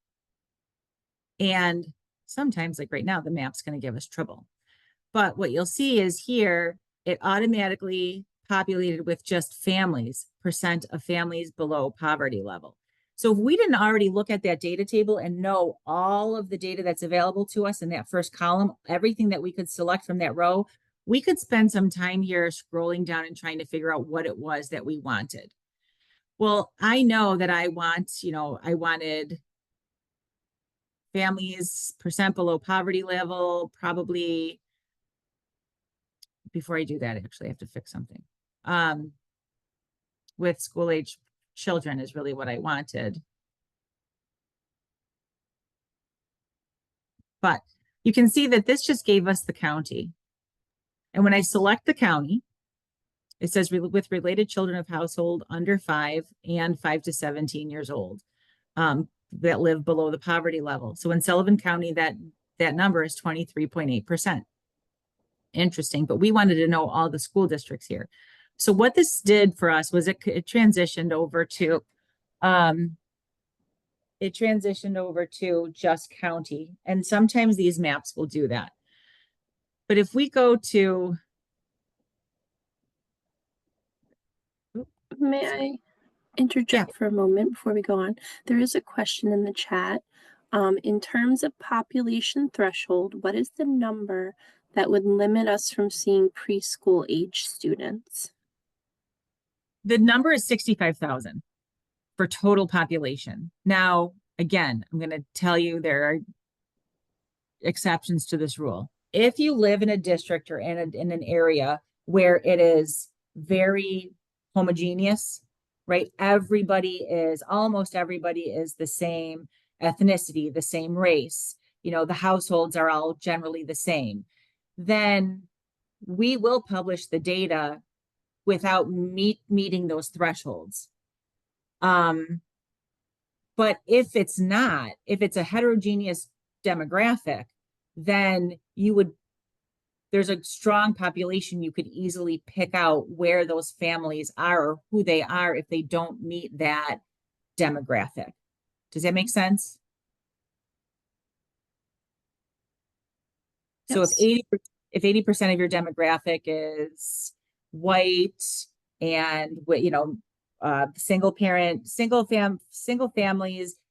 And sometimes, like right now, the map's going to give us trouble. But what you'll see is here, it automatically populated with just families, percent of families below poverty level. So if we didn't already look at that data table and know all of the data that's available to us in that first column, everything that we could select from that row, we could spend some time here scrolling down and trying to figure out what it was that we wanted. Well, I know that I wanted families percent below poverty level, probably. Before I do that, actually, I have to fix something. With school age children is really what I wanted. But you can see that this just gave us the county. And when I select the county, it says with related children of household under 5 and 5 to 17 years old that live below the poverty level. So in Sullivan County, that number is 23.8%. Interesting, but we wanted to know all the school districts here. So what this did for us was it transitioned over to just county, and sometimes these maps will do that. But if we go to, May I interject for a moment before we go on? There is a question in the chat. In terms of population threshold, what is the number that would limit us from seeing preschool age students? the number is 65,000 for total population. Now, again, I'm going to tell you there are exceptions to this rule. If you live in a district or in an area where it is very homogeneous, right? Almost everybody is the same ethnicity, the same race, the households are all generally the same, then we will publish the data without meeting those thresholds. But if it's a heterogeneous demographic, then there's a strong population, you could easily pick out where those families are or who they are if they don't meet that demographic. Does that make sense? Yes. So if 80% of your demographic is white and single families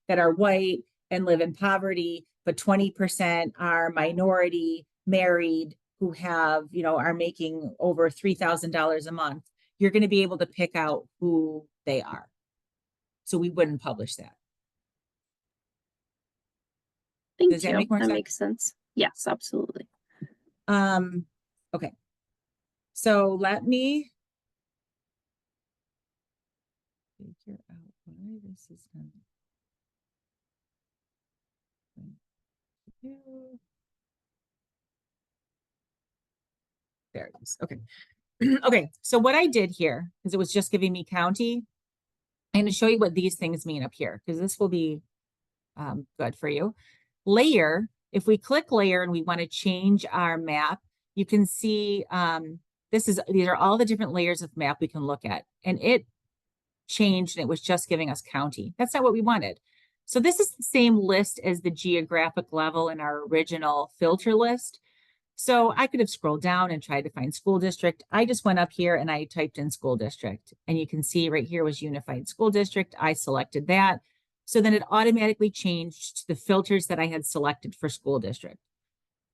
that are white and live in poverty, but 20% are minority, married, who are making over $3,000 a month, you're going to be able to pick out who they are. So we wouldn't publish that. Thank Does that you. make more That sense? makes sense. Yes, absolutely. Okay. So let me figure out why this is going to do. There it is. Okay. Okay. So what I did here is it was just giving me county. I'm going to show you what these things mean up here, because this will be good for you. Layer. If we click layer and we want to change our map, you can see these are all the different layers of map we can look at. And it changed and it was just giving us county. That's not what we wanted. So this is the same list as the geographic level in our original filter list. So I could have scrolled down and tried to find school district. I just went up here and I typed in school district. And you can see right here was unified school district. I selected that. So then it automatically changed to the filters that I had selected for school district.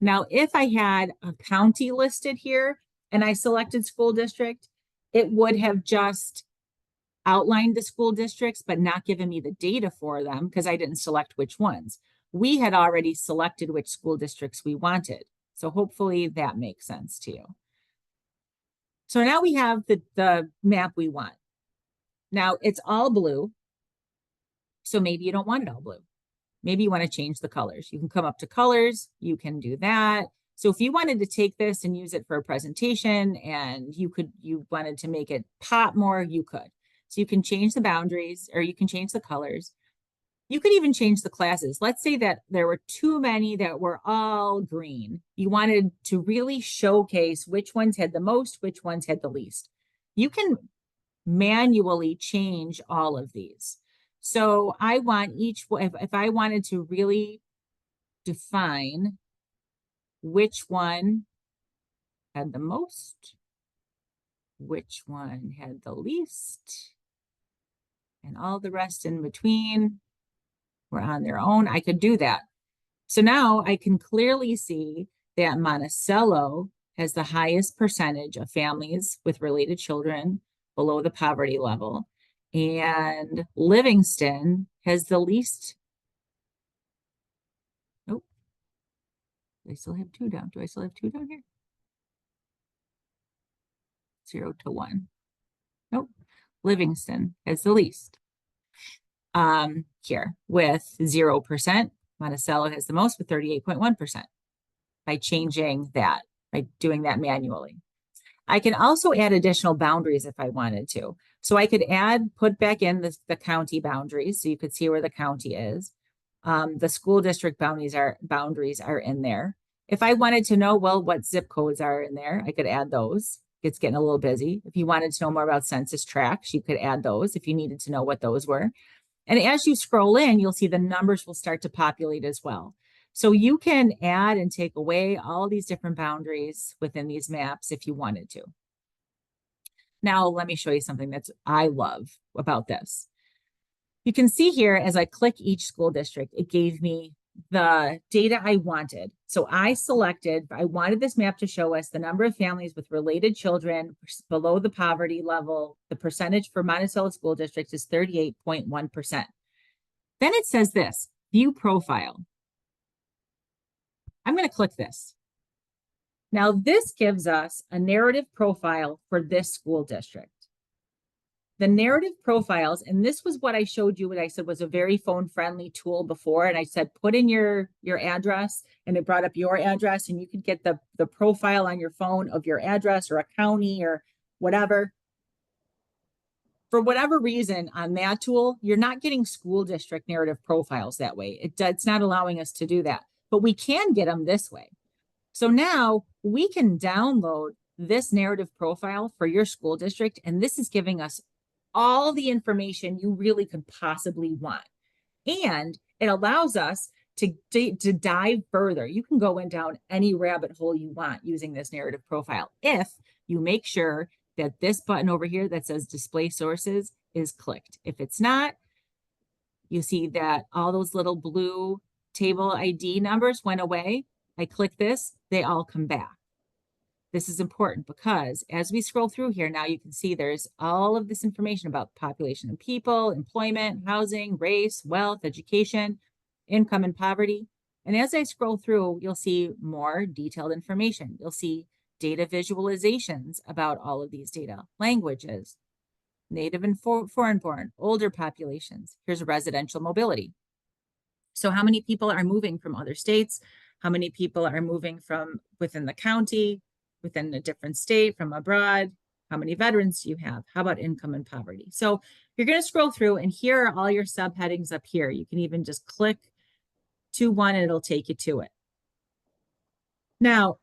Now, if I had a county listed here and I selected school district, it would have just outlined the school districts, but not given me the data for them because I didn't select which ones. we had already selected which school districts we wanted. So hopefully that makes sense to you. So now we have the map we want. Now it's all blue. So maybe you don't want it all blue. Maybe you want to change the colors. You can come up to colors. You can do that. So if you wanted to take this and use it for a presentation and you wanted to make it pop more, you could. So you can change the boundaries or you can change the colors. You could even change the classes. Let's say that there were too many that were all green. You wanted to really showcase which ones had the most, which ones had the least. You can manually change all of these. So I want if I wanted to really define which one had the most, which one had the least, and all the rest in between were on their own, I could do that. So now I can clearly see that Monticello has the highest percentage of families with related children below the poverty level, and Livingston has the least. Nope. I still have 2 down. Do I still have 2 down here? 0 to 1. Nope. Livingston has the least. Here with 0%. Monticello has the most with 38.1% by changing that, by doing that manually. I can also add additional boundaries if I wanted to. So I could put back in the county boundaries so you could see where the county is. The school district boundaries are in there. If I wanted to know, well, what zip codes are in there, I could add those. It's getting a little busy. If you wanted to know more about census tracts, you could add those if you needed to know what those were. And as you scroll in, you'll see the numbers will start to populate as well. So you can add and take away all these different boundaries within these maps if you wanted to. Now, let me show you something that I love about this. You can see here, as I click each school district, it gave me the data I wanted. So I wanted this map to show us the number of families with related children below the poverty level. The percentage for Monticello School District is 38.1%. Then it says this, view profile. I'm going to click this. Now this gives us a narrative profile for this school district. The narrative profiles, and this was what I showed you, what I said was a very phone-friendly tool before, and I said, put in your address, and it brought up your address, and you could get the profile on your phone of your address or a county or whatever. For whatever reason on that tool, you're not getting school district narrative profiles that way. It's not allowing us to do that, but we can get them this way. So now we can download this narrative profile for your school district, and this is giving us all the information you really could possibly want. And it allows us to dive further. You can go down any rabbit hole you want using this narrative profile if you make sure that this button over here that says display sources is clicked. If it's not, you see that all those little blue table ID numbers went away. I click this, they all come back. This is important because as we scroll through here, now you can see there's all of this information about population and people, employment, housing, race, wealth, education, income and poverty. And as I scroll through, you'll see more detailed information. You'll see data visualizations about all of these data, languages, native and foreign-born, older populations. Here's residential mobility. So how many people are moving from other states? How many people are moving from within the county, within a different state, from abroad? How many veterans do you have? How about income and poverty? So you're going to scroll through, and here are all your subheadings up here. You can even just click to one and it'll take you to it. Now,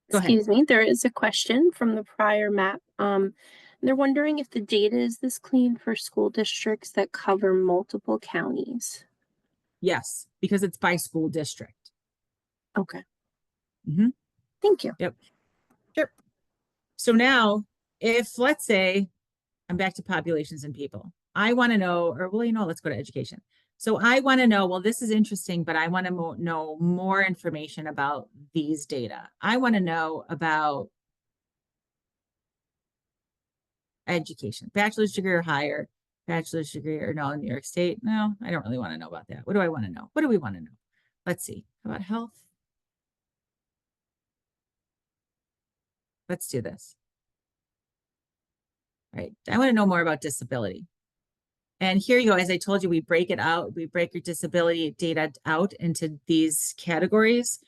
excuse me, there is a question from the prior map. They're wondering if the data is this clean for school districts that cover multiple counties. Yes, because it's by school district. Okay. Mm-hmm. Thank you. Yep. Sure. So now, if let's say I'm back to populations and people, I want to know, or well, let's go to education. So I want to know, well, this is interesting, but I want to know more information about these data. I want to know about education, bachelor's degree or higher, bachelor's degree or no, in New York State. No, I don't really want to know about that. What do I want to know? What do we want to know? Let's see. How about health? Let's do this. All right. I want to know more about disability. And here you go. As I told you, we break it out. We break your disability data out into these categories.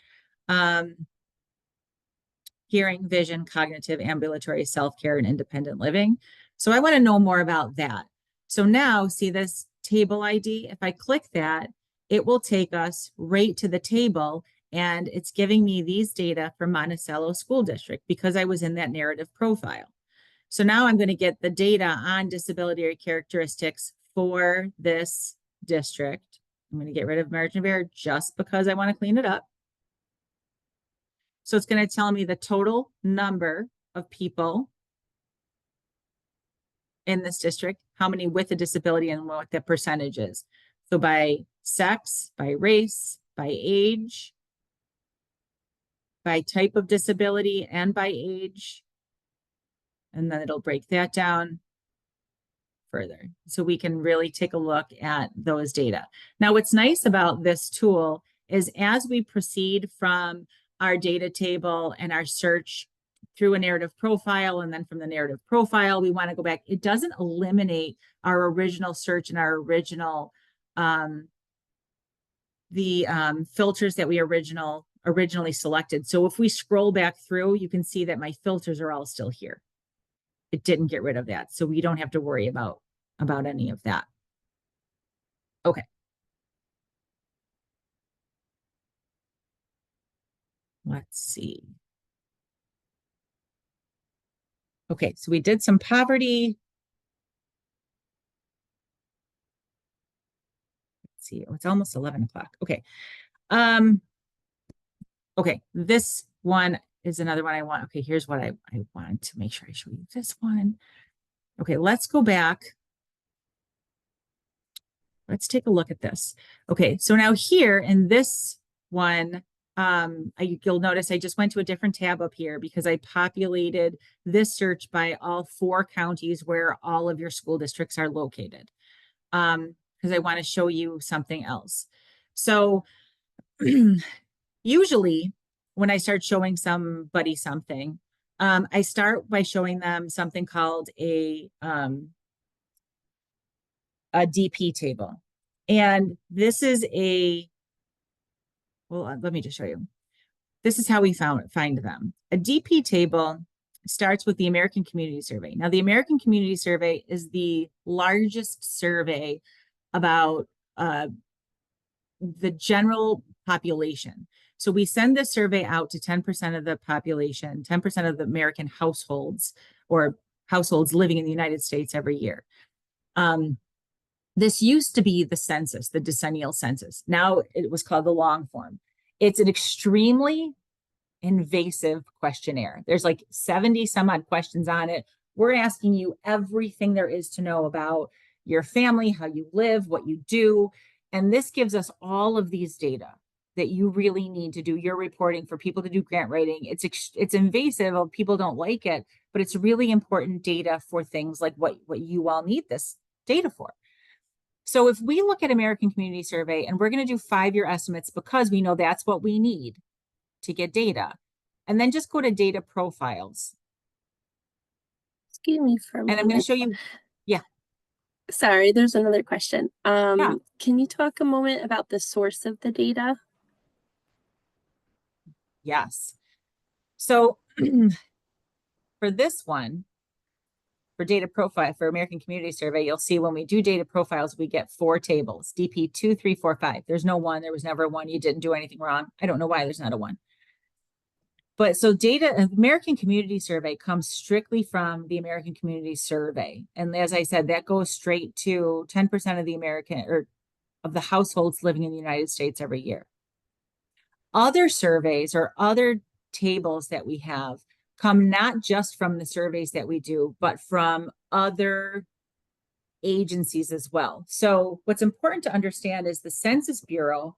Hearing, vision, cognitive, ambulatory, self-care, and independent living. So I want to know more about that. So now see this table ID. If I click that, it will take us right to the table, and it's giving me these data for Monticello School District because I was in that narrative profile. So now I'm going to get the data on disability or characteristics for this district. I'm going to get rid of margin of error just because I want to clean it up. So it's going to tell me the total number of people in this district, how many with a disability and what the percentage is. So by sex, by race, by age, by type of disability, and by age. And then it'll break that down further. So we can really take a look at those data. Now, what's nice about this tool is as we proceed from our data table and our search through a narrative profile, and then from the narrative profile, we want to go back. It doesn't eliminate our original search and our original, filters that we originally selected. So if we scroll back through, you can see that my filters are all still here. It didn't get rid of that. So we don't have to worry about any of that. Okay. Let's see. Okay, so we did some poverty. Let's see, oh, it's almost 11 o'clock. Okay. Okay, this one is another one I want. Okay, here's what I want to make sure I show you this one. Okay, let's go back. Let's take a look at this. Okay, so now here in this one, you'll notice I just went to a different tab up here because I populated this search by all 4 counties where all of your school districts are located, because I want to show you something else. So usually when I start showing somebody something, I start by showing them something called a DP table. And this is let me just show you. This is how we find them. A DP table starts with the American Community Survey. Now, the American Community Survey is the largest survey about the general population. So we send this survey out to 10% of the population, 10% of the American households or households living in the United States every year. This used to be the census, the decennial census. Now it was called the long form. It's an extremely invasive questionnaire. There's like 70 some odd questions on it. We're asking you everything there is to know about your family, how you live, what you do. And this gives us all of these data that you really need to do your reporting for people to do grant writing. It's invasive. People don't like it, but it's really important data for things like what you all need this data for. So if we look at American Community Survey, and we're going to do 5-year estimates because we know that's what we need to get data, and then just go to data profiles. Excuse me for a moment. And I'm going to show you. Yeah. Sorry, there's another question. Yeah. Can you talk a moment about the source of the data? Yes. So for this one, for data profile for American Community Survey, you'll see when we do data profiles, we get 4 tables, DP 2, 3, 4, 5. There's no 1. There was never a 1. You didn't do anything wrong. I don't know why there's not a 1. But so data, American Community Survey comes strictly from the American Community Survey. And as I said, that goes straight to 10% of the American or of the households living in the United States every year. Other surveys or other tables that we have come not just from the surveys that we do, but from other agencies as well. So what's important to understand is the Census Bureau,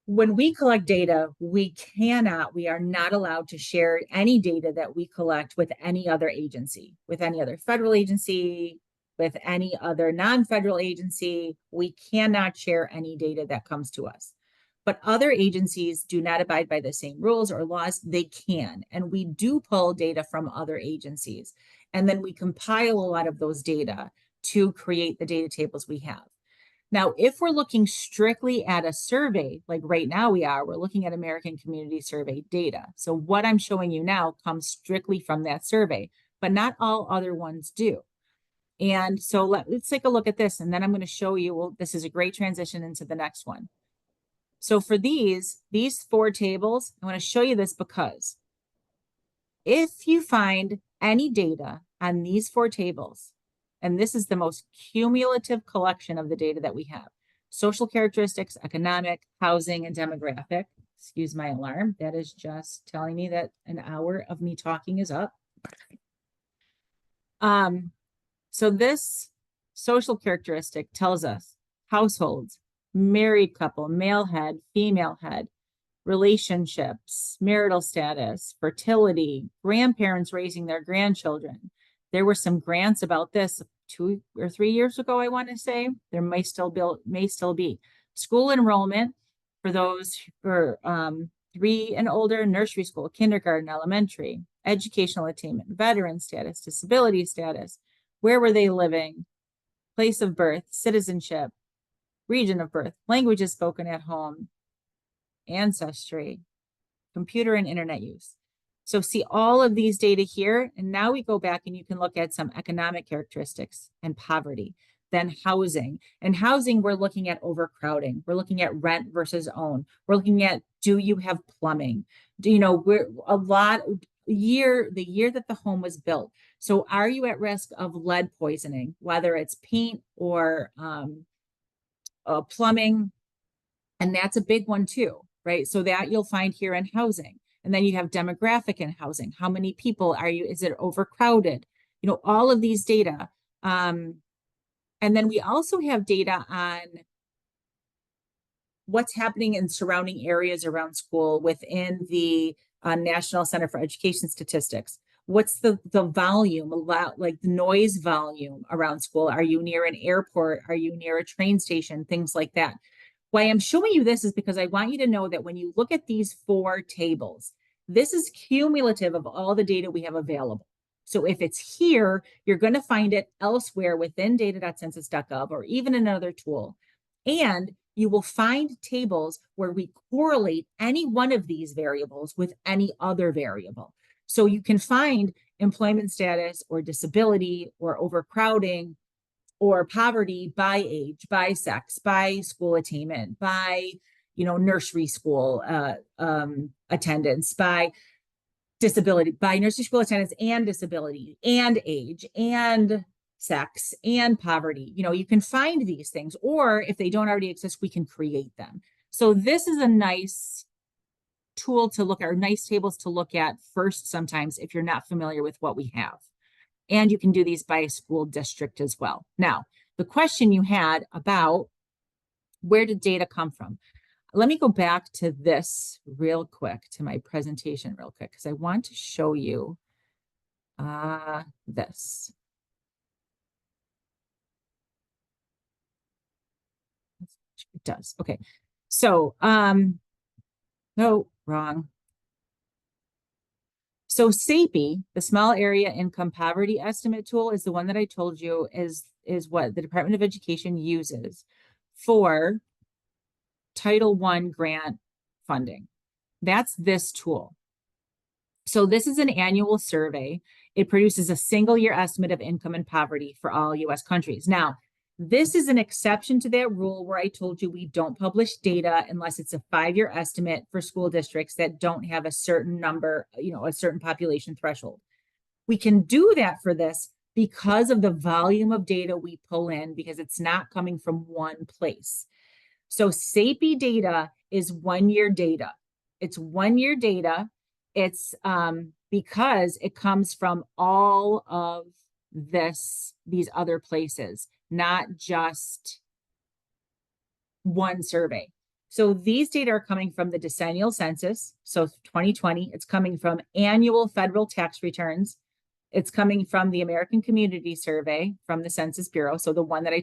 when we collect data, we are not allowed to share any data that we collect with any other agency, with any other federal agency, with any other non-federal agency. We cannot share any data that comes to us. But other agencies do not abide by the same rules or laws. They can, and we do pull data from other agencies. And then we compile a lot of those data to create the data tables we have. Now, if we're looking strictly at a survey, like right now we're looking at American Community Survey data. So what I'm showing you now comes strictly from that survey, but not all other ones do. And so let's take a look at this, and then I'm going to show you, well, this is a great transition into the next one. So for these 4 tables, I want to show you this because if you find any data on these 4 tables, and this is the most cumulative collection of the data that we have: social characteristics, economic, housing, and demographic. Excuse my alarm. That is just telling me that an hour of me talking is up. So this social characteristic tells us households, married couple, male head, female head, relationships, marital status, fertility, grandparents raising their grandchildren. There were some grants about this 2 or 3 years ago, I want to say. There may still be. School enrollment for those who are 3 and older, nursery school, kindergarten, elementary, educational attainment, veteran status, disability status, where were they living, place of birth, citizenship, region of birth, languages spoken at home, ancestry, computer and internet use. So see all of these data here. And now we go back and you can look at some economic characteristics and poverty, then housing. And housing, we're looking at overcrowding. We're looking at rent versus own. We're looking at, do you have plumbing? Do you know, we're the year that the home was built. So are you at risk of lead poisoning, whether it's paint or plumbing? And that's a big one too, right? So that you'll find here in housing. And then you have demographic in housing. How many people are you? Is it overcrowded? You know, all of these data. And then we also have data on what's happening in surrounding areas around school within the National Center for Education Statistics. What's the volume, like the noise volume around school? Are you near an airport? Are you near a train station? Things like that. Why I'm showing you this is because I want you to know that when you look at these 4 tables, this is cumulative of all the data we have available. So if it's here, you're going to find it elsewhere within data.census.gov or even another tool. And you will find tables where we correlate any one of these variables with any other variable. So you can find employment status or disability or overcrowding or poverty by age, by sex, by school attainment, by, you know, nursery school attendance, by disability, by nursery school attendance and disability and age and sex and poverty. You know, you can find these things, or if they don't already exist, we can create them. So this is a nice tool to look at, or nice tables to look at first sometimes if you're not familiar with what we have. And you can do these by school district as well. Now, the question you had about where did data come from? Let me go back to this real quick, to my presentation real quick, because I want to show you this. It does. Okay. So, no, wrong. So SAPI, the Small Area Income Poverty Estimate tool, is the one that I told you is what the Department of Education uses for Title I grant funding. That's this tool. So this is an annual survey. It produces a single year estimate of income and poverty for all US countries. Now, this is an exception to that rule where I told you we don't publish data unless it's a 5-year estimate for school districts that don't have a certain number, you know, a certain population threshold. We can do that for this because of the volume of data we pull in, because it's not coming from one place. So SAPI data is 1-year data. It's 1-year data. It's because it comes from all of these other places, not just one survey. So these data are coming from the decennial census. So 2020, it's coming from annual federal tax returns. It's coming from the American Community Survey from the Census Bureau. So the one that I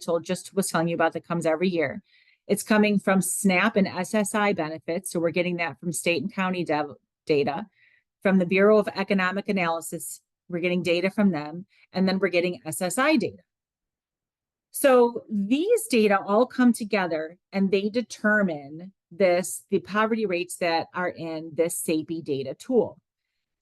was telling you about that comes every year. It's coming from SNAP and SSI benefits. So we're getting that from state and county data. From the Bureau of Economic Analysis, we're getting data from them. And then we're getting SSI data. So these data all come together and they determine the poverty rates that are in this SAPI data tool.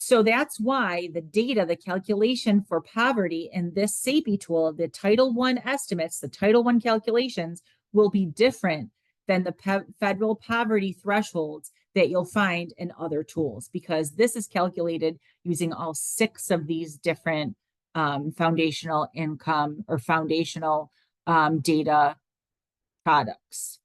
So that's why the data, the calculation for poverty in this SAPI tool, the Title I estimates, the Title I calculations will be different than the federal poverty thresholds that you'll find in other tools, because this is calculated using all 6 of these different foundational income or foundational data products.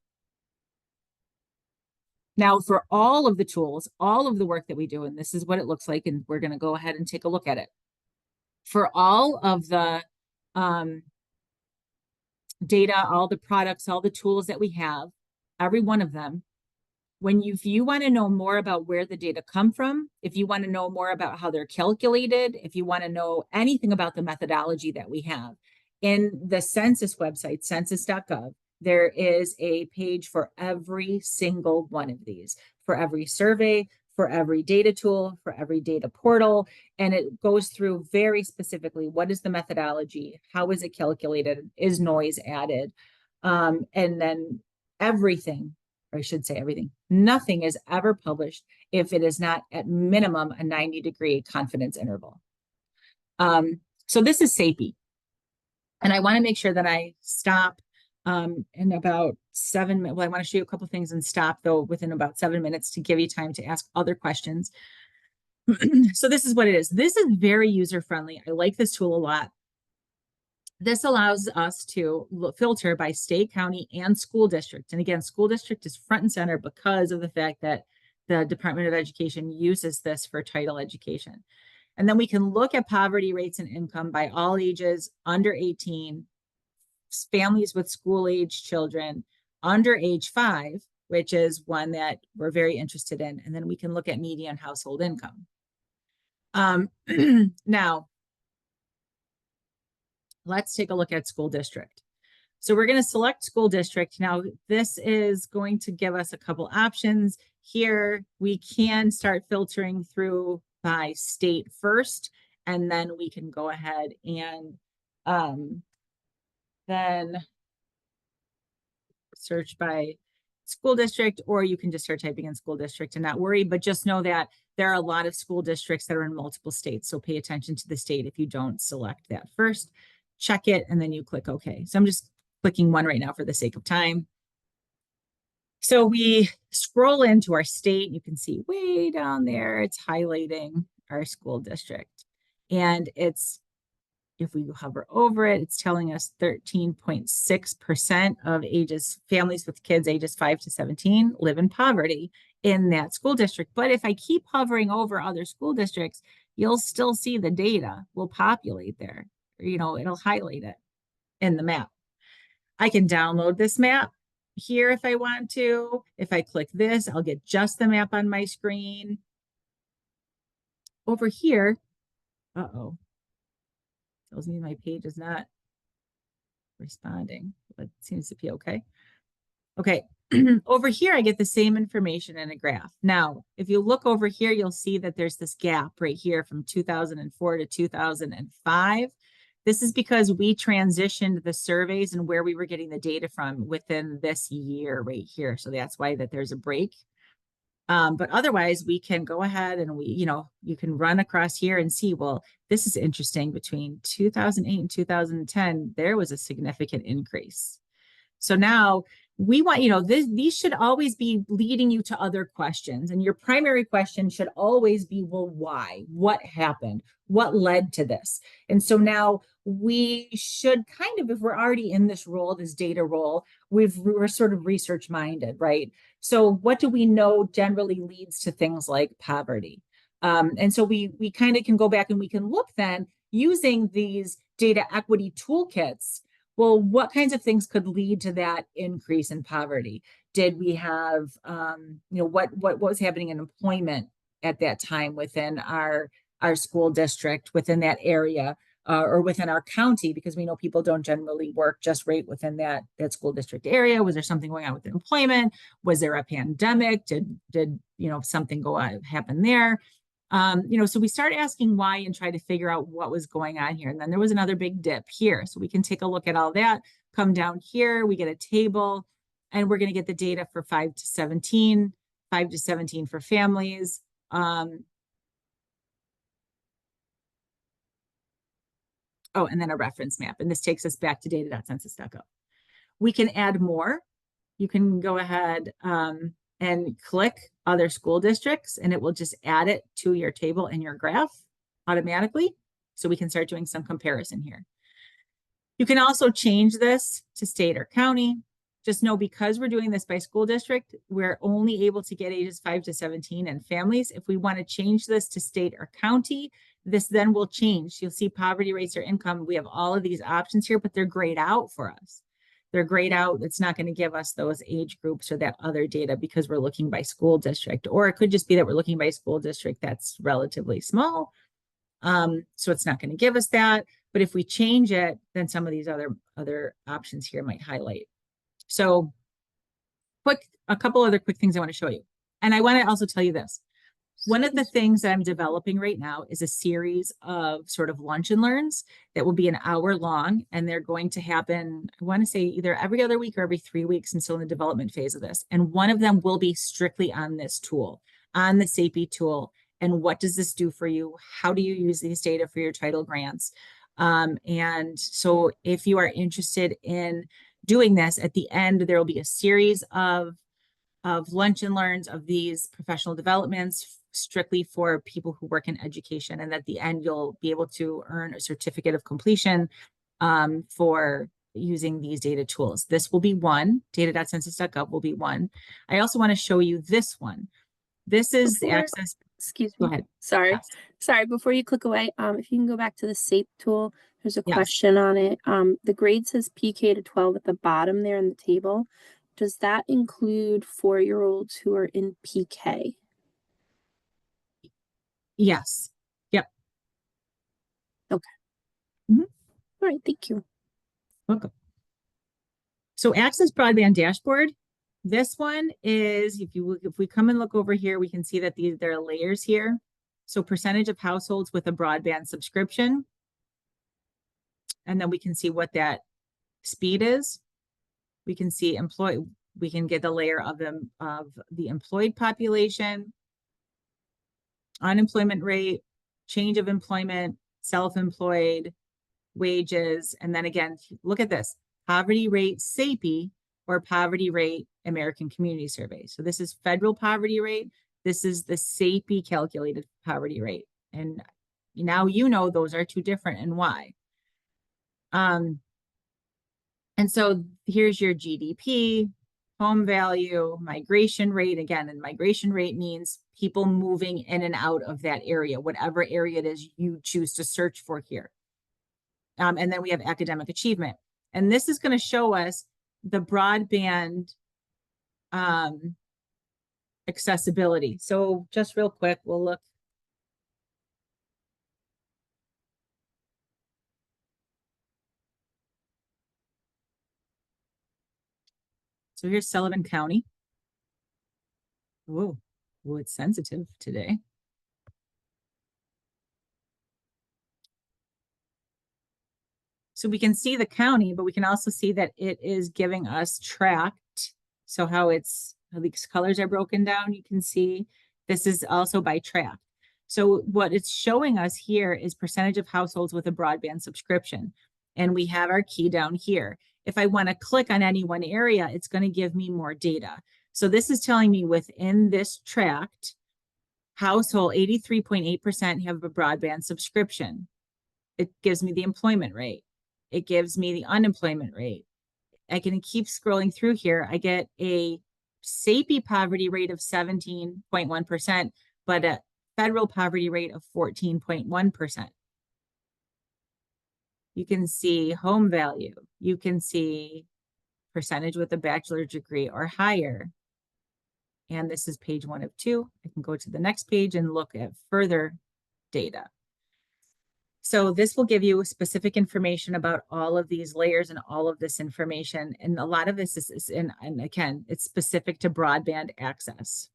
Now, for all of the tools, all of the work that we do, and this is what it looks like, and we're going to go ahead and take a look at it. For all of the data, all the products, all the tools that we have, every one of them, if you want to know more about where the data come from, if you want to know more about how they're calculated, if you want to know anything about the methodology that we have, in the census website, census.gov, there is a page for every single one of these, for every survey, for every data tool, for every data portal. And it goes through very specifically, what is the methodology? How is it calculated? Is noise added? And then everything, or I should say everything, nothing is ever published if it is not at minimum a 90-degree confidence interval. So this is SAPI. And I want to make sure that I stop in about 7 minutes. Well, I want to show you a couple things and stop though within about 7 minutes to give you time to ask other questions. So this is what it is. This is very user-friendly. I like this tool a lot. This allows us to filter by state, county, and school district. And again, school district is front and center because of the fact that the Department of Education uses this for title education. And then we can look at poverty rates and income by all ages, under 18, families with school-age children, under age 5, which is one that we're very interested in. And then we can look at median household income. Now, let's take a look at school district. So we're going to select school district. Now, this is going to give us a couple options. Here, we can start filtering through by state first, and then we can go ahead and then search by school district, or you can just start typing in school district and not worry, but just know that there are a lot of school districts that are in multiple states. So pay attention to the state if you don't select that first. Check it, and then you click OK. So I'm just clicking one right now for the sake of time. So we scroll into our state. You can see way down there, it's highlighting our school district. And it's, if we hover over it, it's telling us 13.6% of families with kids ages 5 to 17 live in poverty in that school district. But if I keep hovering over other school districts, you'll still see the data will populate there. It'll highlight it in the map. I can download this map here if I want to. If I click this, I'll get just the map on my screen. Over here, tells me my page is not responding, but it seems to be okay. Okay, over here, I get the same information in a graph. Now, if you look over here, you'll see that there's this gap right here from 2004 to 2005. This is because we transitioned the surveys and where we were getting the data from within this year right here. So that's why that there's a break. But otherwise, we can go ahead and you can run across here and see, well, this is interesting. Between 2008 and 2010, there was a significant increase. So now we want, these should always be leading you to other questions. And your primary question should always be, well, why? What happened? What led to this? And so now we should kind of, if we're already in this role, this data role, we're sort of research minded, right? So what do we know generally leads to things like poverty? And so we kind of can go back and we can look then using these data equity toolkits. Well, what kinds of things could lead to that increase in poverty? Did we have, what was happening in employment at that time within our our school district within that area, or within our county, because we know people don't generally work just right within that school district area. Was there something going on with employment? Was there a pandemic? Did something happen there? So we start asking why and try to figure out what was going on here. And then there was another big dip here. So we can take a look at all that, come down here, we get a table, and we're going to get the data for 5 to 17, 5 to 17 for families. Oh, and then a reference map. And this takes us back to data.census.gov. We can add more. You can go ahead and click other school districts, and it will just add it to your table in your graph automatically. So we can start doing some comparison here. You can also change this to state or county. Just know, because we're doing this by school district, we're only able to get ages 5 to 17 and families. If we want to change this to state or county, this then will change. You'll see poverty rates or income. We have all of these options here, but they're grayed out for us. They're grayed out. It's not going to give us those age groups or that other data because we're looking by school district. Or it could just be that we're looking by school district that's relatively small. So it's not going to give us that. But if we change it, then some of these other options here might highlight. So a couple other quick things I want to show you. And I want to also tell you this. One of the things that I'm developing right now is a series of sort of lunch and learns that will be an hour long, and they're going to happen, I want to say, either every other week or every 3 weeks, and still in the development phase of this. And one of them will be strictly on this tool, on the SAPI tool. And what does this do for you? How do you use these data for your title grants? And so if you are interested in doing this, at the end, there will be a series of lunch and learns of these professional developments strictly for people who work in education. And at the end, you'll be able to earn a certificate of completion for using these data tools. This will be one. Data.census.gov will be one. I also want to show you this one. This is access. Excuse me. Go ahead. Sorry. Yes. Sorry, before you click away, if you can go back to the SAPE tool, there's a Yes. question on it. The grade says PK to 12 at the bottom there in the table. Does that include 4-year-olds who are in PK? Yes. Yep. Okay. Mhm. All right, thank you. Welcome. So Access Broadband Dashboard. This one is, if we come and look over here, we can see that there are layers here. So percentage of households with a broadband subscription. And then we can see what that speed is. We can see we can get the layer of the employed population, unemployment rate, change of employment, self-employed, wages. And then again, look at this, poverty rate SAPI or poverty rate American Community Survey. So this is federal poverty rate. This is the SAPI calculated poverty rate. And now you know those are two different and why. And so here's your GDP, home value, migration rate. Again, and migration rate means people moving in and out of that area, whatever area it is you choose to search for here. And then we have academic achievement. And this is going to show us the broadband accessibility. So just real quick, we'll look. So here's Sullivan County. Whoa, it's sensitive today. So we can see the county, but we can also see that it is giving us tract. So how these colors are broken down, you can see this is also by tract. So what it's showing us here is percentage of households with a broadband subscription. And we have our key down here. If I want to click on any one area, it's going to give me more data. So this is telling me within this tract, household 83.8% have a broadband subscription. It gives me the employment rate. It gives me the unemployment rate. I can keep scrolling through here. I get a SAPI poverty rate of 17.1%, but a federal poverty rate of 14.1%. You can see home value. You can see percentage with a bachelor's degree or higher. And this is page 1 of 2. I can go to the next page and look at further data. So this will give you specific information about all of these layers and all of this information. And a lot of this is and again, it's specific to broadband access.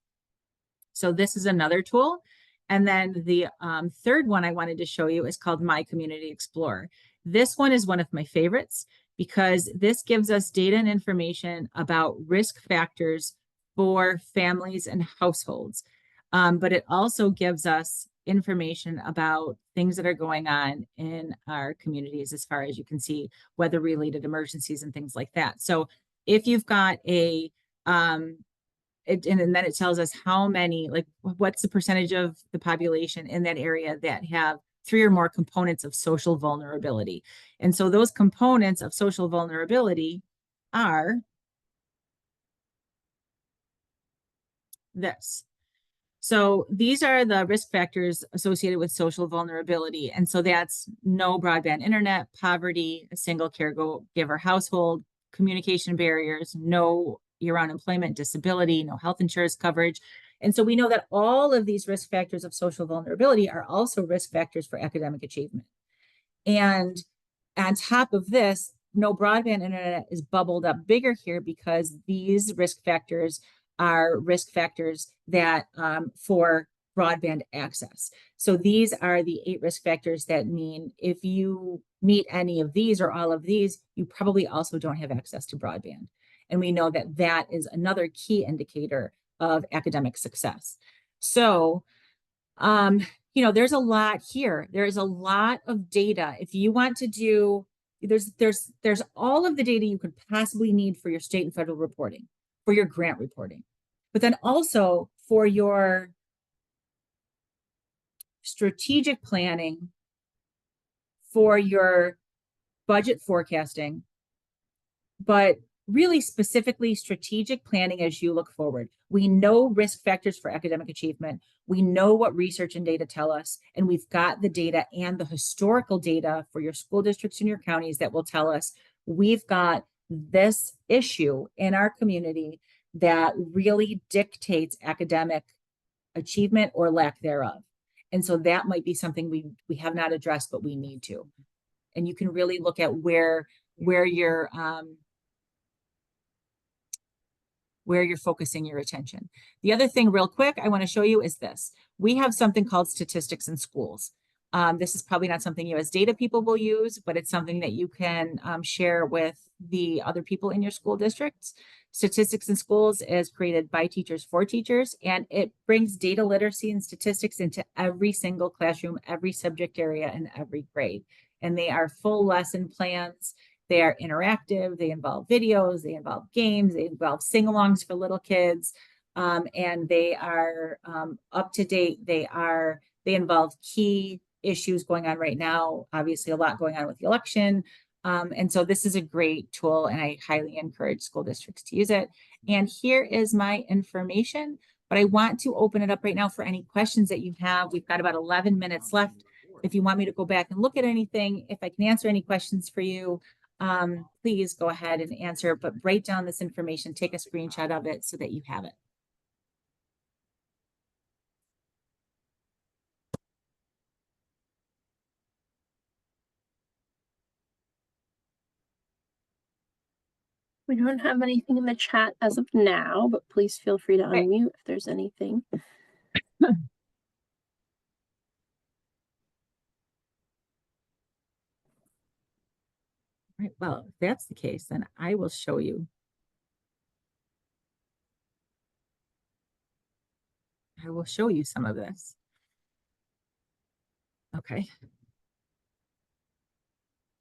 So this is another tool. And then the third one I wanted to show you is called My Community Explorer. This one is one of my favorites because this gives us data and information about risk factors for families and households. But it also gives us information about things that are going on in our communities, as far as you can see, weather-related emergencies and things like that. So if you've got a, and then it tells us how many, like what's the percentage of the population in that area that have 3 or more components of social vulnerability. And so those components of social vulnerability are this. So these are the risk factors associated with social vulnerability. And so that's no broadband internet, poverty, a single caregiver household, communication barriers, no year-round employment, disability, no health insurance coverage. And so we know that all of these risk factors of social vulnerability are also risk factors for academic achievement. And on top of this, no broadband internet is bubbled up bigger here because these risk factors are risk factors that for broadband access. So these are the 8 risk factors that mean if you meet any of these or all of these, you probably also don't have access to broadband. And we know that that is another key indicator of academic success. So, you know, there's a lot here. There is a lot of data. If you want to do, there's all of the data you could possibly need for your state and federal reporting, for your grant reporting, but then also for your strategic planning, for your budget forecasting, but really specifically strategic planning as you look forward. We know risk factors for academic achievement. We know what research and data tell us, and we've got the data and the historical data for your school districts and your counties that will tell us we've got this issue in our community that really dictates academic achievement or lack thereof. And so that might be something we have not addressed, but we need to. And you can really look at where you're focusing your attention. The other thing real quick I want to show you is this. We have something called statistics in schools. This is probably not something you as data people will use, but it's something that you can share with the other people in your school districts. Statistics in Schools is created by teachers for teachers, and it brings data literacy and statistics into every single classroom, every subject area, and every grade. And they are full lesson plans. They are interactive, they involve videos, they involve games, they involve sing-alongs for little kids, and they are up to date. They involve key issues going on right now, obviously a lot going on with the election. And so this is a great tool, and I highly encourage school districts to use it. And here is my information, but I want to open it up right now for any questions that you have. We've got about 11 minutes left. If you want me to go back and look at anything, if I can answer any questions for you, please go ahead and answer, but write down this information, take a screenshot of it so that you have it. We don't have anything in the chat as of now, but please feel free to unmute if there's anything. Right. Well, if that's the case, then I will show you. I will show you some of this. Okay.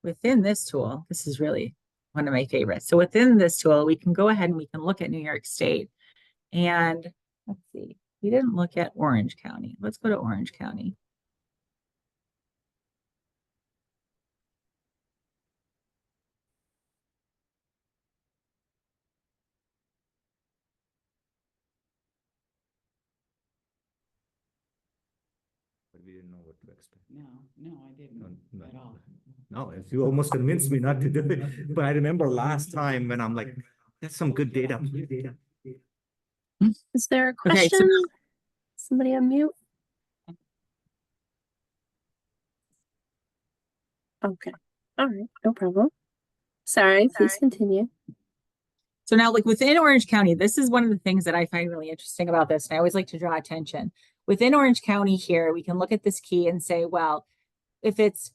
Within this tool, this is really one of my favorites. So within this tool, we can go ahead and we can look at New York State. And let's see, we didn't look at Orange County. Let's go to Orange County. But we didn't know what to expect. No, I didn't at all. No, you almost convinced me not to do it. But I remember last time when I'm like, that's some good data. Is there a Okay, question? Somebody unmute? Okay. All right. No problem. Sorry, please continue. So now, like within Orange County, this is one of the things that I find really interesting about this. And I always like to draw attention. Within Orange County here, we can look at this key and say, well, if it's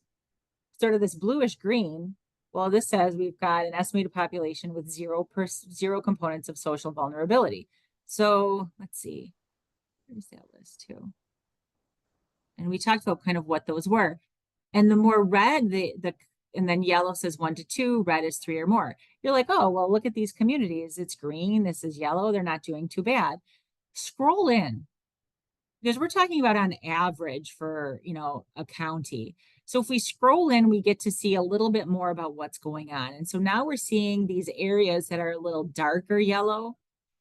sort of this bluish green, well, this says we've got an estimated population with zero components of social vulnerability. So let's see, where's that list too? And we talked about kind of what those were. And the more red, and then yellow says 1 to 2, red is 3 or more. You're like, oh, well, look at these communities. It's green, this is yellow, they're not doing too bad. Scroll in, because we're talking about on average for, a county. So if we scroll in, we get to see a little bit more about what's going on. And so now we're seeing these areas that are a little darker yellow.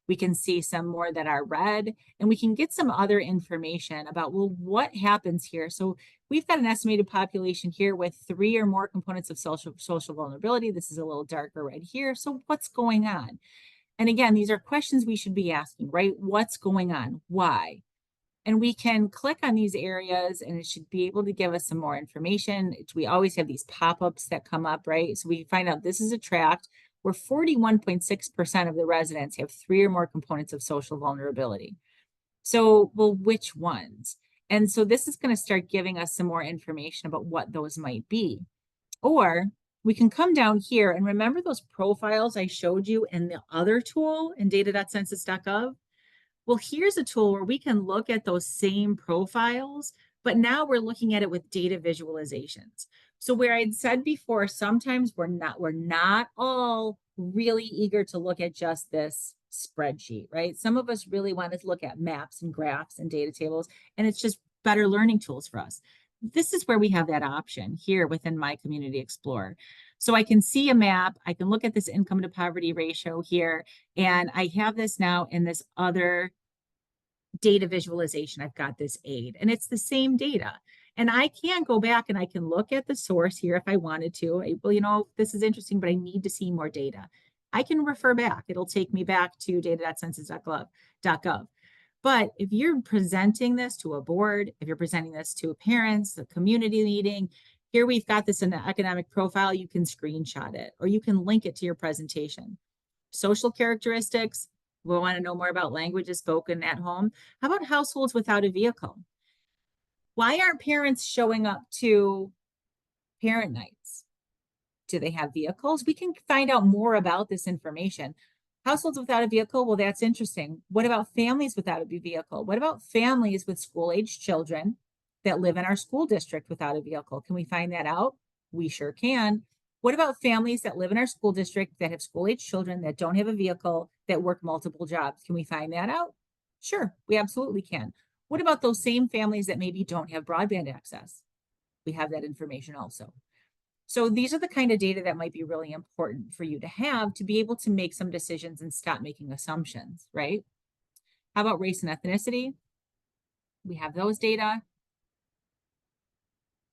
We can see some more that are red, and we can get some other information about, well, what happens here? So we've got an estimated population here with 3 or more components of social vulnerability. This is a little darker red here. So what's going on? And again, these are questions we should be asking, right? What's going on? Why? And we can click on these areas and it should be able to give us some more information. We always have these pop-ups that come up, right? So we find out this is a tract where 41.6% of the residents have 3 or more components of social vulnerability. So, well, which ones? And so this is going to start giving us some more information about what those might be. Or we can come down here and remember those profiles I showed you in the other tool in data.census.gov? Well, here's a tool where we can look at those same profiles, but now we're looking at it with data visualizations. So where I'd said before, sometimes we're not all really eager to look at just this spreadsheet, right? Some of us really want to look at maps and graphs and data tables, and it's just better learning tools for us. This is where we have that option here within My Community Explorer. So I can see a map, I can look at this income to poverty ratio here, and I have this now in this other data visualization. I've got this aid, and it's the same data. And I can go back and I can look at the source here if I wanted to. Well, this is interesting, but I need to see more data. I can refer back. It'll take me back to data.census.gov. But if you're presenting this to a board, if you're presenting this to parents, a community meeting, here we've got this in an economic profile, you can screenshot it or you can link it to your presentation. Social characteristics, we want to know more about languages spoken at home. How about households without a vehicle? Why aren't parents showing up to parent nights? Do they have vehicles? We can find out more about this information. Households without a vehicle, well, that's interesting. What about families without a vehicle? What about families with school-aged children that live in our school district without a vehicle? Can we find that out? We sure can. What about families that live in our school district that have school-aged children that don't have a vehicle that work multiple jobs? Can we find that out? Sure, we absolutely can. What about those same families that maybe don't have broadband access? We have that information also. So these are the kind of data that might be really important for you to have to be able to make some decisions and stop making assumptions, right? How about race and ethnicity? We have those data.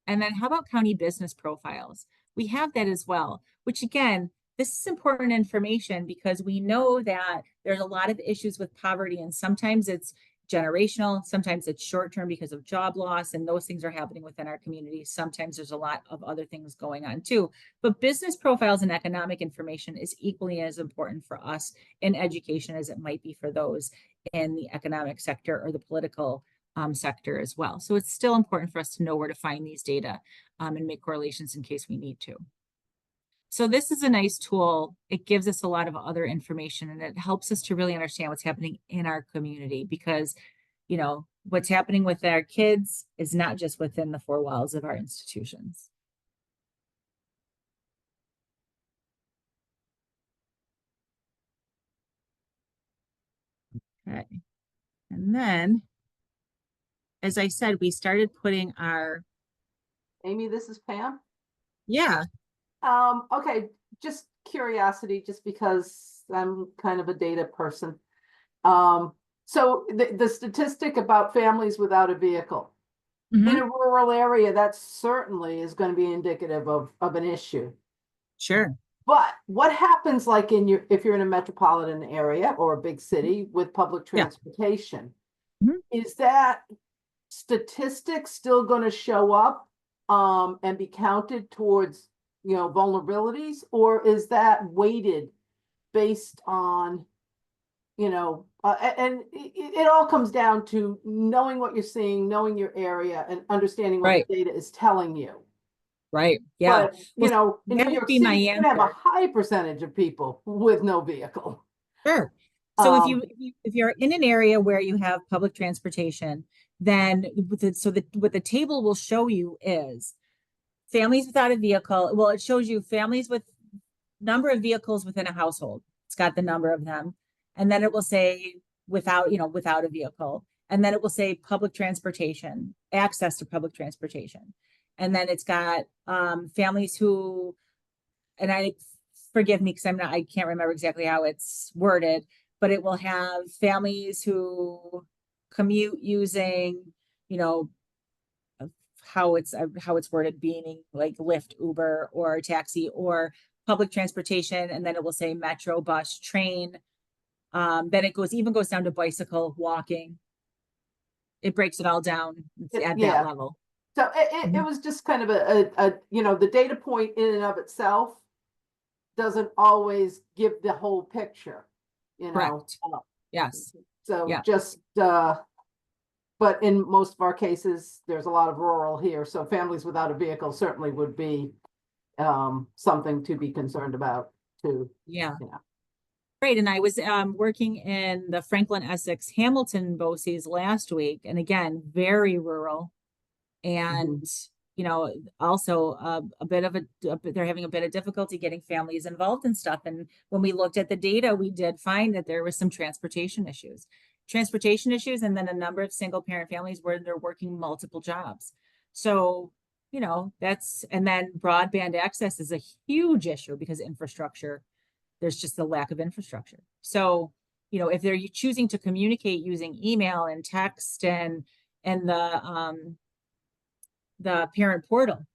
And then how about county business profiles? We have that as well, which again, this is important information because we know that there's a lot of issues with poverty, and sometimes it's generational, sometimes it's short-term because of job loss, and those things are happening within our community. Sometimes there's a lot of other things going on too. But business profiles and economic information is equally as important for us in education as it might be for those in the economic sector or the political sector as well. So it's still important for us to know where to find these data and make correlations in case we need to. So this is a nice tool. It gives us a lot of other information, and it helps us to really understand what's happening in our community because, what's happening with our kids is not just within the 4 walls of our institutions. Okay. And then, as I said, we started putting our... Amy, this is Pam. Yeah. Okay, just curiosity, just because I'm kind of a data person. So the statistic about families without a vehicle in a rural area, that certainly is going to be indicative of an issue. Sure. But what happens like if you're in a metropolitan area or a big city with public transportation? Is that statistic still going to show up and be counted towards, you know, vulnerabilities, or is that weighted based on, you know, and it all comes down to knowing what you're seeing, knowing your area, and understanding what Right. the data is telling you. Right. Yeah. But, you Well, know, in that New would York be my City, you're gonna have a answer. high percentage of people with no vehicle. Sure. So Um, if you're in an area where you have public transportation, then what the table will show you is families without a vehicle. Well, it shows you families with number of vehicles within a household. It's got the number of them. And then it will say without a vehicle. And then it will say public transportation, access to public transportation. And then it's got families who, and forgive me because I can't remember exactly how it's worded, but it will have families who commute using, you know, how it's worded, being like Lyft, Uber, or taxi, or public transportation, and then it will say metro, bus, train. Then it goes down to bicycle, walking. It breaks it all down at yeah. that level. So it was just kind of a, you know, the data point in and of itself doesn't always give the whole picture, you know. Correct. Yes. So Yeah. just, but in most of our cases, there's a lot of rural here, so families without a vehicle certainly would be something to be concerned about too. Yeah. Yeah. Great. And I was working in the Franklin, Essex, Hamilton BOCES last week, and again, very rural. And, you know, also they're having a bit of difficulty getting families involved in stuff. And when we looked at the data, we did find that there was some transportation issues, and then a number of single parent families where they're working multiple jobs. So, you know, and then broadband access is a huge issue because infrastructure, there's just a lack of infrastructure. So, you know, if they're choosing to communicate using email and text and the parent portal,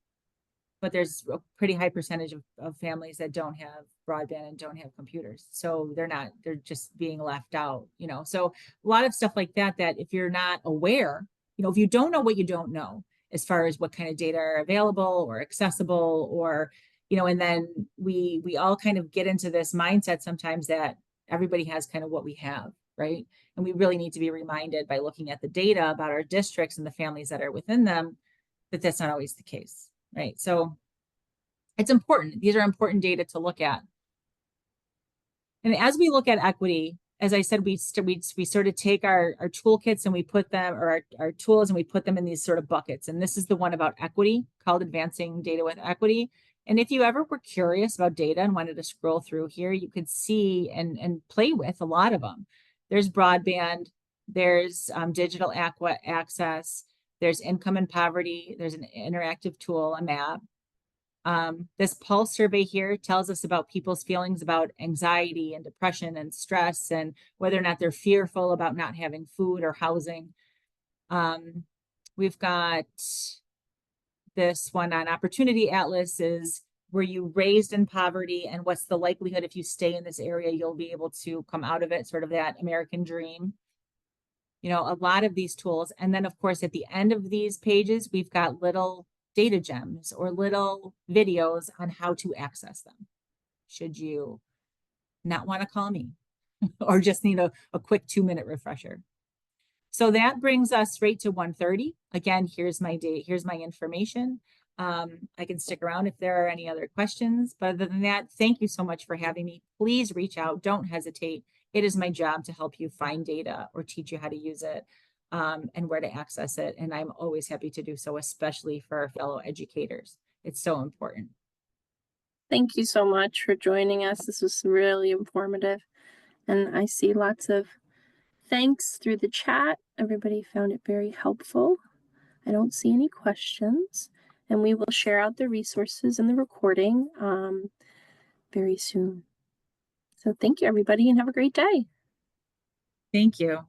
but there's a pretty high percentage of families that don't have broadband and don't have computers. So they're just being left out, you know. So a lot of stuff like that if you're not aware, you know, if you don't know what you don't know, as far as what kind of data are available or accessible, or, you know, and then we all kind of get into this mindset sometimes that everybody has kind of what we have, right? And we really need to be reminded by looking at the data about our districts and the families that are within them, that that's not always the case, right? So it's important. These are important data to look at. And as we look at equity, as I said, we sort of take our toolkits and we put them, or our tools, and we put them in these sort of buckets. And this is the one about equity, called Advancing Data with Equity. And if you ever were curious about data and wanted to scroll through here, you could see and play with a lot of them. There's broadband, there's digital access, there's income and poverty, there's an interactive tool, a map. This pulse survey here tells us about people's feelings about anxiety and depression and stress, and whether or not they're fearful about not having food or housing. We've got this one on Opportunity Atlas, is were you raised in poverty, and what's the likelihood if you stay in this area, you'll be able to come out of it, sort of that American dream. You know, a lot of these tools. And then of course, at the end of these pages, we've got little data gems or little videos on how to access them, should you not want to call me or just need a quick 2-minute refresher. So that brings us right to 1:30. Again, here's my date, here's my information. I can stick around if there are any other questions, but other than that, thank you so much for having me. Please reach out, don't hesitate. It is my job to help you find data or teach you how to use it, and where to access it. And I'm always happy to do so, especially for our fellow educators. It's so important. Thank you so much for joining us. This was really informative. And I see lots of thanks through the chat. Everybody found it very helpful. I don't see any questions. And we will share out the resources and the recording very soon. So thank you, everybody, and have a great day. Thank you.